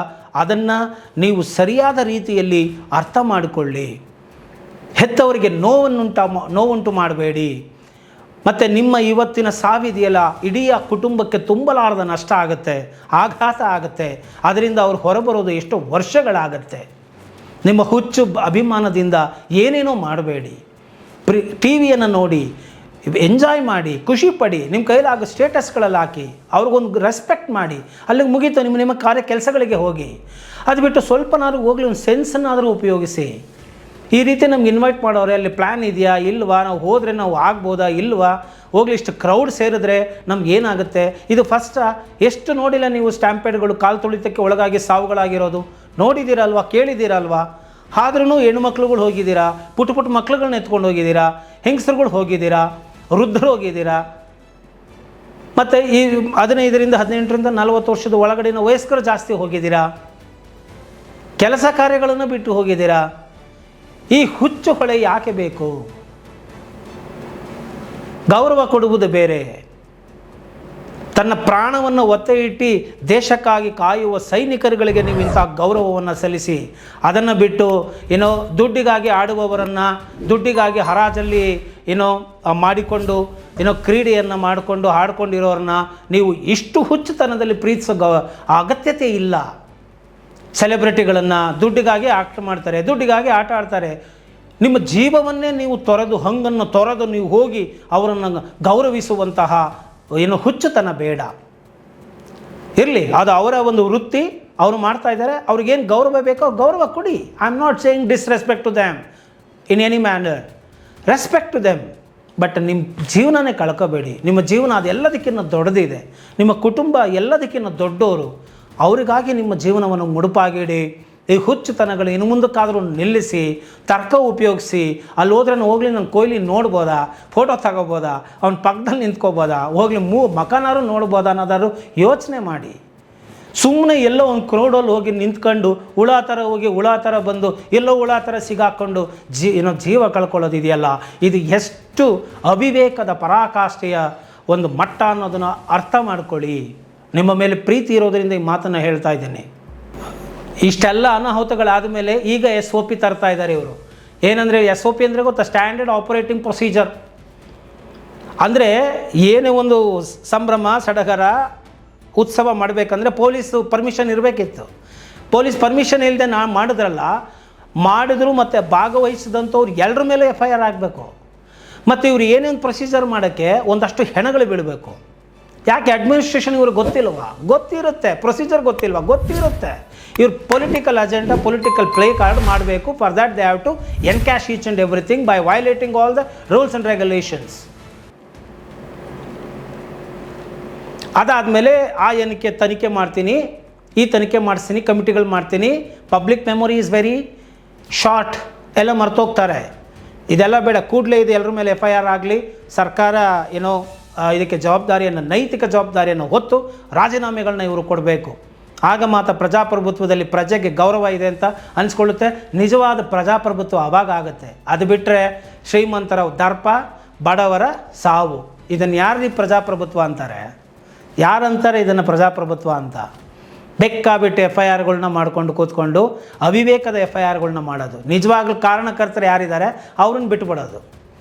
ಅದನ್ನು ನೀವು ಸರಿಯಾದ ರೀತಿಯಲ್ಲಿ ಅರ್ಥ ಮಾಡಿಕೊಳ್ಳಿ. ಹೆತ್ತವರಿಗೆ ನೋವುಂಟು ಮಾಡಬೇಡಿ. ಮತ್ತು ನಿಮ್ಮ ಇವತ್ತಿನ ಸಾವಿದೆಯಲ್ಲ, ಇಡೀ ಆ ಕುಟುಂಬಕ್ಕೆ ತುಂಬಲಾರದ ನಷ್ಟ ಆಗುತ್ತೆ, ಆಘಾತ ಆಗುತ್ತೆ. ಅದರಿಂದ ಅವ್ರು ಹೊರಬರೋದು ಎಷ್ಟೋ ವರ್ಷಗಳಾಗತ್ತೆ. ನಿಮ್ಮ ಹುಚ್ಚು ಅಭಿಮಾನದಿಂದ ಏನೇನೋ ಮಾಡಬೇಡಿ. ಟಿ ವಿಯನ್ನು ನೋಡಿ, ಎಂಜಾಯ್ ಮಾಡಿ, ಖುಷಿ ಪಡಿ, ನಿಮ್ಮ ಕೈಲಾಗೋ ಸ್ಟೇಟಸ್ಗಳಲ್ಲಿ ಹಾಕಿ, ಅವ್ರಿಗೊಂದು ರೆಸ್ಪೆಕ್ಟ್ ಮಾಡಿ, ಅಲ್ಲಿಗೆ ಮುಗೀತು. ನಿಮ್ಮ ಕಾರ್ಯ ಕೆಲಸಗಳಿಗೆ ಹೋಗಿ. ಅದು ಬಿಟ್ಟು ಸ್ವಲ್ಪನಾದ್ರೂ ಹೋಗಲಿ ಒಂದು ಸೆನ್ಸನ್ನಾದರೂ ಉಪಯೋಗಿಸಿ. ಈ ರೀತಿ ನಮ್ಗೆ ಇನ್ವೈಟ್ ಮಾಡೋರೆ, ಅಲ್ಲಿ ಪ್ಲ್ಯಾನ್ ಇದೆಯಾ ಇಲ್ವಾ, ನಾವು ಹೋದರೆ ನಾವು ಆಗ್ಬೋದಾ ಇಲ್ವಾ, ಹೋಗ್ಲಿ ಇಷ್ಟು ಕ್ರೌಡ್ ಸೇರಿದ್ರೆ ನಮ್ಗೆ ಏನಾಗುತ್ತೆ, ಇದು ಫಸ್ಟಾ? ಎಷ್ಟು ನೋಡಿಲ್ಲ ನೀವು ಸ್ಟ್ಯಾಂಪೇಡ್ಗಳು, ಕಾಲು ತುಳಿತಕ್ಕೆ ಒಳಗಾಗಿ ಸಾವುಗಳಾಗಿರೋದು ನೋಡಿದ್ದೀರಲ್ವಾ, ಕೇಳಿದ್ದೀರಲ್ವಾ? ಆದ್ರೂ ಹೆಣ್ಮಕ್ಳುಗಳು ಹೋಗಿದ್ದೀರಾ, ಪುಟ್ಟ ಮಕ್ಳುಗಳನ್ನ ಎತ್ಕೊಂಡು ಹೋಗಿದ್ದೀರಾ, ಹೆಂಗಸರುಗಳು ಹೋಗಿದ್ದೀರಾ, ವೃದ್ಧರು ಹೋಗಿದ್ದೀರಾ, ಮತ್ತು ಈ 15ರಿಂದ 18ರಿಂದ 40 ವರ್ಷದ ಒಳಗಡೆನ ವಯಸ್ಕರು ಜಾಸ್ತಿ ಹೋಗಿದ್ದೀರಾ, ಕೆಲಸ ಕಾರ್ಯಗಳನ್ನು ಬಿಟ್ಟು ಹೋಗಿದ್ದೀರಾ. ಈ ಹುಚ್ಚು ಹೊಳೆ ಯಾಕೆ ಬೇಕು? ಗೌರವ ಕೊಡುವುದು ಬೇರೆ. ತನ್ನ ಪ್ರಾಣವನ್ನು ಒತ್ತೆ ಇಟ್ಟು ದೇಶಕ್ಕಾಗಿ ಕಾಯುವ ಸೈನಿಕರುಗಳಿಗೆ ನೀವು ಇಂಥ ಗೌರವವನ್ನು ಸಲ್ಲಿಸಿ, ಅದನ್ನು ಬಿಟ್ಟು ದುಡ್ಡಿಗಾಗಿ ಆಡುವವರನ್ನು, ದುಡ್ಡಿಗಾಗಿ ಹರಾಜಲ್ಲಿ ಮಾಡಿಕೊಂಡು ಕ್ರೀಡೆಯನ್ನು ಮಾಡಿಕೊಂಡು ಆಡ್ಕೊಂಡಿರೋರನ್ನ ನೀವು ಇಷ್ಟು ಹುಚ್ಚುತನದಲ್ಲಿ ಪ್ರೀತಿಸೋ ಅಗತ್ಯತೆ ಇಲ್ಲ. ಸೆಲೆಬ್ರಿಟಿಗಳನ್ನು ದುಡ್ಡಿಗಾಗಿ ಆಕ್ಟ್ ಮಾಡ್ತಾರೆ, ದುಡ್ಡಿಗಾಗಿ ಆಟ ಆಡ್ತಾರೆ. ನಿಮ್ಮ ಜೀವವನ್ನೇ ನೀವು ಹಂಗನ್ನು ತೊರೆದು ನೀವು ಹೋಗಿ ಅವರನ್ನು ಗೌರವಿಸುವಂತಹ ಹುಚ್ಚುತನ ಬೇಡ. ಇರಲಿ, ಅದು ಅವರ ಒಂದು ವೃತ್ತಿ, ಅವರು ಮಾಡ್ತಾ ಇದ್ದಾರೆ. ಅವ್ರಿಗೇನು ಗೌರವ ಬೇಕೋ ಗೌರವ ಕೊಡಿ. I am not saying disrespect to them in any manner, respect to them. But ನಿಮ್ಮ ಜೀವನನೇ ಕಳ್ಕೋಬೇಡಿ. ನಿಮ್ಮ ಜೀವನ ಅದೆಲ್ಲದಕ್ಕಿಂತ ದೊಡ್ಡದಿದೆ. ನಿಮ್ಮ ಕುಟುಂಬ ಎಲ್ಲದಕ್ಕಿಂತ ದೊಡ್ಡವರು. ಅವರಿಗಾಗಿ ನಿಮ್ಮ ಜೀವನವನ್ನು ಮುಡುಪಾಗಿಡಿ. ಈ ಹುಚ್ಚುತನಗಳು ಇನ್ನು ಮುಂದಕ್ಕಾದರೂ ನಿಲ್ಲಿಸಿ, ತರ್ಕ ಉಪಯೋಗಿಸಿ. ಅಲ್ಲಿ ಹೋದ್ರೆ ಹೋಗಲಿ ನನ್ನ ಕೊಹ್ಲಿ ನೋಡ್ಬೋದಾ, ಫೋಟೋ ತಗೋಬೋದಾ, ಅವ್ನ ಪಕ್ಕದಲ್ಲಿ ನಿಂತ್ಕೋಬೋದಾ, ಹೋಗಲಿ ಮಕನಾರು ನೋಡ್ಬೋದಾ ಅನ್ನೋದಾದ್ರು ಯೋಚನೆ ಮಾಡಿ. ಸುಮ್ಮನೆ ಎಲ್ಲೋ ಒಂದು ಕ್ರೌಡಲ್ಲಿ ಹೋಗಿ ನಿಂತ್ಕೊಂಡು ಹುಳ ಥರ ಹೋಗಿ ಹುಳ ಥರ ಬಂದು ಎಲ್ಲೋ ಹುಳ ಥರ ಸಿಗಾಕೊಂಡು ಜೀವ ಕಳ್ಕೊಳ್ಳೋದಿದೆಯಲ್ಲ, ಇದು ಎಷ್ಟು ಅವಿವೇಕದ ಪರಾಕಾಷ್ಠೆಯ ಒಂದು ಮಟ್ಟ ಅನ್ನೋದನ್ನು ಅರ್ಥ ಮಾಡ್ಕೊಳ್ಳಿ. ನಿಮ್ಮ ಮೇಲೆ ಪ್ರೀತಿ ಇರೋದರಿಂದ ಈ ಮಾತನ್ನು ಹೇಳ್ತಾ ಇದ್ದೇನೆ. ಇಷ್ಟೆಲ್ಲ ಅನಾಹುತಗಳಾದ ಮೇಲೆ ಈಗ SOP ತರ್ತಾ ಇದ್ದಾರೆ ಇವರು. ಏನಂದರೆ SOP ಅಂದರೆ ಗೊತ್ತಾ? Standard operating procedure. ಅಂದರೆ ಏನೇ ಒಂದು ಸಂಭ್ರಮ ಸಡಗರ ಉತ್ಸವ ಮಾಡಬೇಕಂದ್ರೆ ಪೊಲೀಸ್ ಪರ್ಮಿಷನ್ ಇರಬೇಕಿತ್ತು. ಪೊಲೀಸ್ ಪರ್ಮಿಷನ್ ಇಲ್ಲದೆ ಮಾಡಿದ್ರು ಮತ್ತು ಭಾಗವಹಿಸಿದಂಥವ್ರು ಎಲ್ಲರ ಮೇಲೆ FIR ಆಗಬೇಕು. ಮತ್ತು ಇವರು ಏನೇನು ಪ್ರೊಸೀಜರ್ ಮಾಡೋಕ್ಕೆ ಒಂದಷ್ಟು ಹೆಣಗಳು ಬೀಳಬೇಕು. ಯಾಕೆ ಅಡ್ಮಿನಿಸ್ಟ್ರೇಷನ್ ಇವ್ರಿಗೆ ಗೊತ್ತಿಲ್ವಾ? ಗೊತ್ತಿರುತ್ತೆ. ಪ್ರೊಸೀಜರ್ ಗೊತ್ತಿಲ್ವಾ? ಗೊತ್ತಿರುತ್ತೆ. ಇವ್ರು political agenda, political play card ಮಾಡಬೇಕು. For that they have to encash each and everything by violating all the rules and regulations. ಅದಾದಮೇಲೆ ತನಿಖೆ ಮಾಡ್ತೀನಿ, ಈ ತನಿಖೆ ಮಾಡಿಸ್ತೀನಿ, ಕಮಿಟಿಗಳು ಮಾಡ್ತೀನಿ. Public memory is very short, ಎಲ್ಲ ಮರ್ತೋಗ್ತಾರೆ. ಇದೆಲ್ಲ ಬೇಡ. ಕೂಡಲೇ ಇದು ಎಲ್ಲರ ಮೇಲೆ FIR ಆಗಲಿ. ಸರ್ಕಾರ ಇದಕ್ಕೆ ಜವಾಬ್ದಾರಿಯನ್ನು, ನೈತಿಕ ಜವಾಬ್ದಾರಿಯನ್ನು ಹೊತ್ತು ರಾಜೀನಾಮೆಗಳನ್ನ ಇವರು ಕೊಡಬೇಕು. ಆಗ ಮಾತ್ರ ಪ್ರಜಾಪ್ರಭುತ್ವದಲ್ಲಿ ಪ್ರಜೆಗೆ ಗೌರವ ಇದೆ ಅಂತ ಅನಿಸ್ಕೊಳ್ಳುತ್ತೆ. ನಿಜವಾದ ಪ್ರಜಾಪ್ರಭುತ್ವ ಆವಾಗ ಆಗುತ್ತೆ. ಅದು ಬಿಟ್ಟರೆ ಶ್ರೀಮಂತರ ದರ್ಪ, ಬಡವರ ಸಾವು. ಇದನ್ನು ಯಾರು ಪ್ರಜಾಪ್ರಭುತ್ವ ಅಂತಾರೆ? ಯಾರಂತಾರೆ ಇದನ್ನು ಪ್ರಜಾಪ್ರಭುತ್ವ ಅಂತ? ಬೆಕ್ಕಾಬಿಟ್ಟು FIRಗಳನ್ನ ಮಾಡ್ಕೊಂಡು ಕೂತ್ಕೊಂಡು ಅವಿವೇಕದ FIRಗಳನ್ನ ಮಾಡೋದು. ನಿಜವಾಗ್ಲೂ ಕಾರಣಕರ್ತರು ಯಾರಿದ್ದಾರೆ ಅವ್ರನ್ನ ಬಿಟ್ಟುಬಿಡೋದು,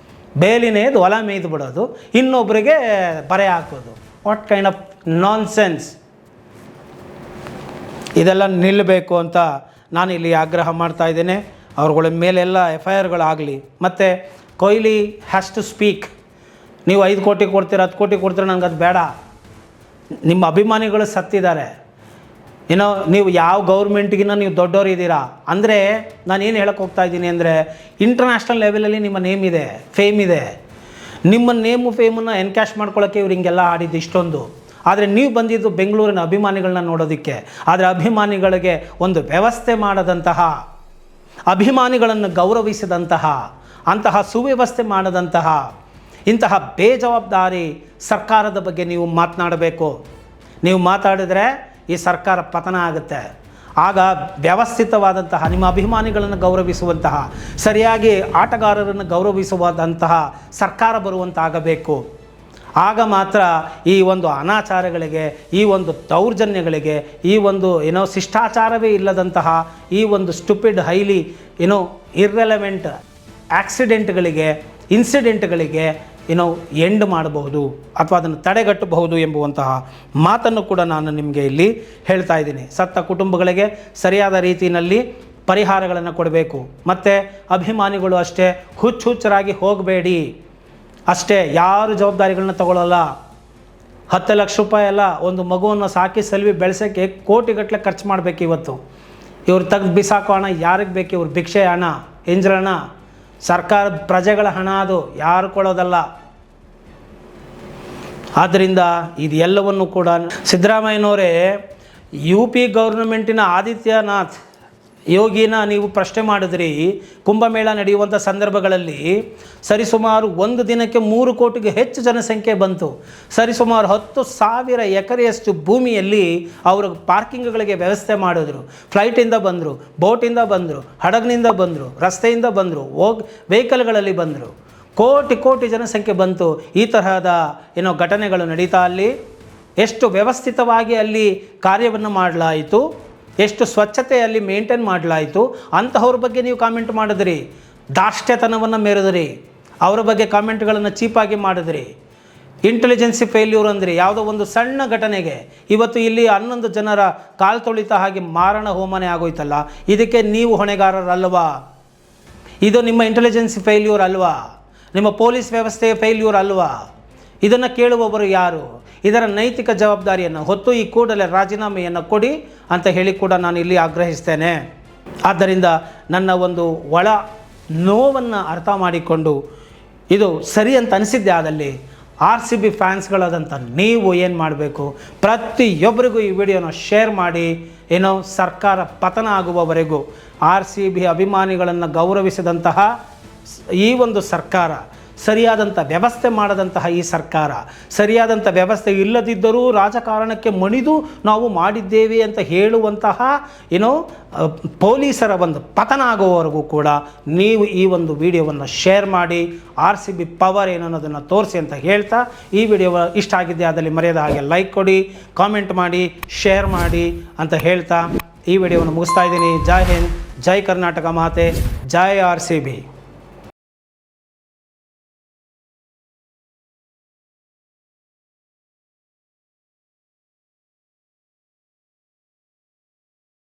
ಬೇಲಿನೇದು ಹೊಲ ಮೇಯ್ದು ಬಿಡೋದು, ಇನ್ನೊಬ್ಬರಿಗೆ ಬರೆ ಹಾಕೋದು. What kind of non sense! ಇದೆಲ್ಲ ನಿಲ್ಲಬೇಕು ಅಂತ ನಾನು ಇಲ್ಲಿ ಆಗ್ರಹ ಮಾಡ್ತಾ ಇದ್ದೇನೆ. ಅವ್ರುಗಳ ಮೇಲೆಲ್ಲ FIRಗಳಾಗಲಿ. ಮತ್ತು ಕೊಹ್ಲಿ ಹ್ಯಾಸ್ ಟು ಸ್ಪೀಕ್. ನೀವು 5 ಕೋಟಿ ಕೊಡ್ತೀರ, 10 ಕೋಟಿ ಕೊಡ್ತೀರ, ನನಗೆ ಅದು ಬೇಡ. ನಿಮ್ಮ ಅಭಿಮಾನಿಗಳು ಸತ್ತಿದ್ದಾರೆ. ನೀವು ಯಾವ ಗೌರ್ಮೆಂಟ್ಗಿನ್ನ ನೀವು ದೊಡ್ಡವರಿದ್ದೀರಾ ಅಂದರೆ, ನಾನೇನು ಹೇಳಕ್ಕೆ ಹೋಗ್ತಾ ಇದ್ದೀನಿ ಅಂದರೆ, ಇಂಟರ್ನ್ಯಾಷನಲ್ ಲೆವೆಲಲ್ಲಿ ನಿಮ್ಮ ನೇಮ್ ಇದೆ, ಫೇಮ್ ಇದೆ. ನಿಮ್ಮ ನೇಮು ಫೇಮನ್ನು ಎನ್ಕ್ಯಾಶ್ ಮಾಡ್ಕೊಳ್ಳೋಕ್ಕೆ ಇವ್ರು ಹಿಂಗೆಲ್ಲ ಆಡಿದ್ದು ಇಷ್ಟೊಂದು. ಆದರೆ ನೀವು ಬಂದಿದ್ದು ಬೆಂಗಳೂರಿನ ಅಭಿಮಾನಿಗಳನ್ನ ನೋಡೋದಕ್ಕೆ. ಆದರೆ ಅಭಿಮಾನಿಗಳಿಗೆ ಒಂದು ವ್ಯವಸ್ಥೆ ಮಾಡದಂತಹ, ಅಭಿಮಾನಿಗಳನ್ನು ಗೌರವಿಸಿದಂತಹ, ಅಂತಹ ಸುವ್ಯವಸ್ಥೆ ಮಾಡದಂತಹ ಇಂತಹ ಬೇಜವಾಬ್ದಾರಿ ಸರ್ಕಾರದ ಬಗ್ಗೆ ನೀವು ಮಾತನಾಡಬೇಕು. ನೀವು ಮಾತಾಡಿದರೆ ಈ ಸರ್ಕಾರ ಪತನ ಆಗುತ್ತೆ. ಆಗ ವ್ಯವಸ್ಥಿತವಾದಂತಹ, ನಿಮ್ಮ ಅಭಿಮಾನಿಗಳನ್ನು ಗೌರವಿಸುವಂತಹ, ಸರಿಯಾಗಿ ಆಟಗಾರರನ್ನು ಗೌರವಿಸುವಂತಹ ಸರ್ಕಾರ ಬರುವಂತಾಗಬೇಕು. ಆಗ ಮಾತ್ರ ಈ ಒಂದು ಅನಾಚಾರಗಳಿಗೆ, ಈ ಒಂದು ದೌರ್ಜನ್ಯಗಳಿಗೆ, ಈ ಒಂದು ಶಿಷ್ಟಾಚಾರವೇ ಇಲ್ಲದಂತಹ ಈ ಒಂದು ಸ್ಟುಪಿಡ್, ಹೈಲಿ ಇರ್ರೆಲೆವೆಂಟ್ ಆಕ್ಸಿಡೆಂಟ್ಗಳಿಗೆ, ಇನ್ಸಿಡೆಂಟ್ಗಳಿಗೆ ಎಂಡ್ ಮಾಡಬಹುದು ಅಥವಾ ಅದನ್ನು ತಡೆಗಟ್ಟಬಹುದು ಎಂಬುವಂತಹ ಮಾತನ್ನು ಕೂಡ ನಾನು ನಿಮಗೆ ಇಲ್ಲಿ ಹೇಳ್ತಾ ಇದ್ದೀನಿ. ಸತ್ತ ಕುಟುಂಬಗಳಿಗೆ ಸರಿಯಾದ ರೀತಿಯಲ್ಲಿ ಪರಿಹಾರಗಳನ್ನು ಕೊಡಬೇಕು. ಮತ್ತು ಅಭಿಮಾನಿಗಳು ಅಷ್ಟೇ ಹುಚ್ಚರಾಗಿ ಹೋಗಬೇಡಿ, ಅಷ್ಟೇ ಯಾರು ಜವಾಬ್ದಾರಿಗಳನ್ನ ತಗೊಳ್ಳಲ್ಲ. 10 ಲಕ್ಷ ರೂಪಾಯಿ ಅಲ್ಲ, ಒಂದು ಮಗುವನ್ನು ಸಾಕಿ ಸಲ್ವಿ ಬೆಳೆಸೋಕ್ಕೆ ಕೋಟಿಗಟ್ಟಲೆ ಖರ್ಚು ಮಾಡಬೇಕು. ಇವತ್ತು ಇವ್ರು ತೆಗೆದು ಬಿಸಾಕೋ ಹಣ ಯಾರಿಗೆ ಬೇಕು? ಇವ್ರು ಭಿಕ್ಷೆ ಹಣ, ಎಂಜ್ರ ಹಣ, ಸರ್ಕಾರದ ಪ್ರಜೆಗಳ ಹಣ, ಅದು ಯಾರು ಕೊಡೋದಲ್ಲ. ಆದ್ದರಿಂದ ಇದೆಲ್ಲವನ್ನು ಕೂಡ ಸಿದ್ದರಾಮಯ್ಯನವರೇ, UP ಗೌರ್ನಮೆಂಟಿನ ಆದಿತ್ಯನಾಥ್ ಯೋಗಿನ ನೀವು ಪ್ರಶ್ನೆ ಮಾಡಿದ್ರಿ. ಕುಂಭಮೇಳ ನಡೆಯುವಂಥ ಸಂದರ್ಭಗಳಲ್ಲಿ ಸರಿಸುಮಾರು ಒಂದು ದಿನಕ್ಕೆ 3 ಕೋಟಿಗೆ ಹೆಚ್ಚು ಜನಸಂಖ್ಯೆ ಬಂತು. ಸರಿಸುಮಾರು 10,000 ಎಕರೆಯಷ್ಟು ಭೂಮಿಯಲ್ಲಿ ಅವರು ಪಾರ್ಕಿಂಗ್ಗಳಿಗೆ ವ್ಯವಸ್ಥೆ ಮಾಡಿದ್ರು. ಫ್ಲೈಟಿಂದ ಬಂದರು, ಬೋಟಿಂದ ಬಂದರು, ಹಡಗಿನಿಂದ ಬಂದರು, ರಸ್ತೆಯಿಂದ ಬಂದರು, ವೆಹಿಕಲ್ಗಳಲ್ಲಿ ಬಂದರು. ಕೋಟಿ ಜನಸಂಖ್ಯೆ ಬಂತು. ಈ ತರಹದ ಘಟನೆಗಳು ನಡೀತಾ ಅಲ್ಲಿ ಎಷ್ಟು ವ್ಯವಸ್ಥಿತವಾಗಿ ಅಲ್ಲಿ ಕಾರ್ಯವನ್ನು ಮಾಡಲಾಯಿತು, ಎಷ್ಟು ಸ್ವಚ್ಛತೆಯಲ್ಲಿ ಮೇಂಟೈನ್ ಮಾಡಲಾಯಿತು. ಅಂತಹವ್ರ ಬಗ್ಗೆ ನೀವು ಕಾಮೆಂಟ್ ಮಾಡಿದ್ರಿ, ದಾಷ್ಟ್ಯತನವನ್ನು ಮೆರೆದ್ರಿ, ಅವರ ಬಗ್ಗೆ ಕಾಮೆಂಟ್ಗಳನ್ನು ಚೀಪಾಗಿ ಮಾಡಿದ್ರಿ. ಇಂಟೆಲಿಜೆನ್ಸಿ ಫೇಲ್ಯೂರ್ ಅಂದ್ರಿ. ಯಾವುದೋ ಒಂದು ಸಣ್ಣ ಘಟನೆಗೆ ಇವತ್ತು ಇಲ್ಲಿ 11 ಜನರ ಕಾಲು ತೊಳಿತ ಹಾಗೆ ಮಾರಣ ಹೋಮನೆ ಆಗೋಯ್ತಲ್ಲ, ಇದಕ್ಕೆ ನೀವು ಹೊಣೆಗಾರರಲ್ವಾ? ಇದು ನಿಮ್ಮ ಇಂಟೆಲಿಜೆನ್ಸಿ ಫೇಲ್ಯೂರ್ ಅಲ್ವಾ? ನಿಮ್ಮ ಪೊಲೀಸ್ ವ್ಯವಸ್ಥೆಯ ಫೇಲ್ಯೂರ್ ಅಲ್ವಾ? ಇದನ್ನು ಕೇಳುವವರು ಯಾರು? ಇದರ ನೈತಿಕ ಜವಾಬ್ದಾರಿಯನ್ನು ಹೊತ್ತು ಈ ಕೂಡಲೇ ರಾಜೀನಾಮೆಯನ್ನು ಕೊಡಿ ಅಂತ ಹೇಳಿ ಕೂಡ ನಾನು ಇಲ್ಲಿ ಆಗ್ರಹಿಸ್ತೇನೆ. ಆದ್ದರಿಂದ ನನ್ನ ಒಂದು ಒಳ ನೋವನ್ನು ಅರ್ಥ ಮಾಡಿಕೊಂಡು ಇದು ಸರಿ ಅಂತ ಅನಿಸಿದ್ದೆ ಆದಲ್ಲಿ RCB ಫ್ಯಾನ್ಸ್ಗಳಾದಂಥ ನೀವು ಏನು ಮಾಡಬೇಕು, ಪ್ರತಿಯೊಬ್ಬರಿಗೂ ಈ ವಿಡಿಯೋನ ಶೇರ್ ಮಾಡಿ. ಸರ್ಕಾರ ಪತನ ಆಗುವವರೆಗೂ RCB ಅಭಿಮಾನಿಗಳನ್ನು ಗೌರವಿಸಿದಂತಹ ಈ ಒಂದು ಸರ್ಕಾರ, ಸರಿಯಾದಂಥ ವ್ಯವಸ್ಥೆ ಮಾಡದಂತಹ ಈ ಸರ್ಕಾರ, ಸರಿಯಾದಂಥ ವ್ಯವಸ್ಥೆ ಇಲ್ಲದಿದ್ದರೂ ರಾಜಕಾರಣಕ್ಕೆ ಮಣಿದು ನಾವು ಮಾಡಿದ್ದೇವೆ ಅಂತ ಹೇಳುವಂತಹ ಪೊಲೀಸರ ಒಂದು ಪತನ ಆಗುವವರೆಗೂ ಕೂಡ ನೀವು ಈ ಒಂದು ವಿಡಿಯೋವನ್ನು ಶೇರ್ ಮಾಡಿ, RCB ಪವರ್ ಏನು ಅನ್ನೋದನ್ನು ತೋರಿಸಿ ಅಂತ ಹೇಳ್ತಾ, ಈ ವಿಡಿಯೋ ಇಷ್ಟ ಆಗಿದ್ದೆ ಆದಲ್ಲಿ ಮರೆಯದ ಹಾಗೆ ಲೈಕ್ ಕೊಡಿ, ಕಾಮೆಂಟ್ ಮಾಡಿ, ಶೇರ್ ಮಾಡಿ ಅಂತ ಹೇಳ್ತಾ ಈ ವಿಡಿಯೋವನ್ನು ಮುಗಿಸ್ತಾ ಇದ್ದೀನಿ. ಜೈ ಹಿಂದ್, ಜೈ ಕರ್ನಾಟಕ ಮಾತೆ, ಜೈ RCB.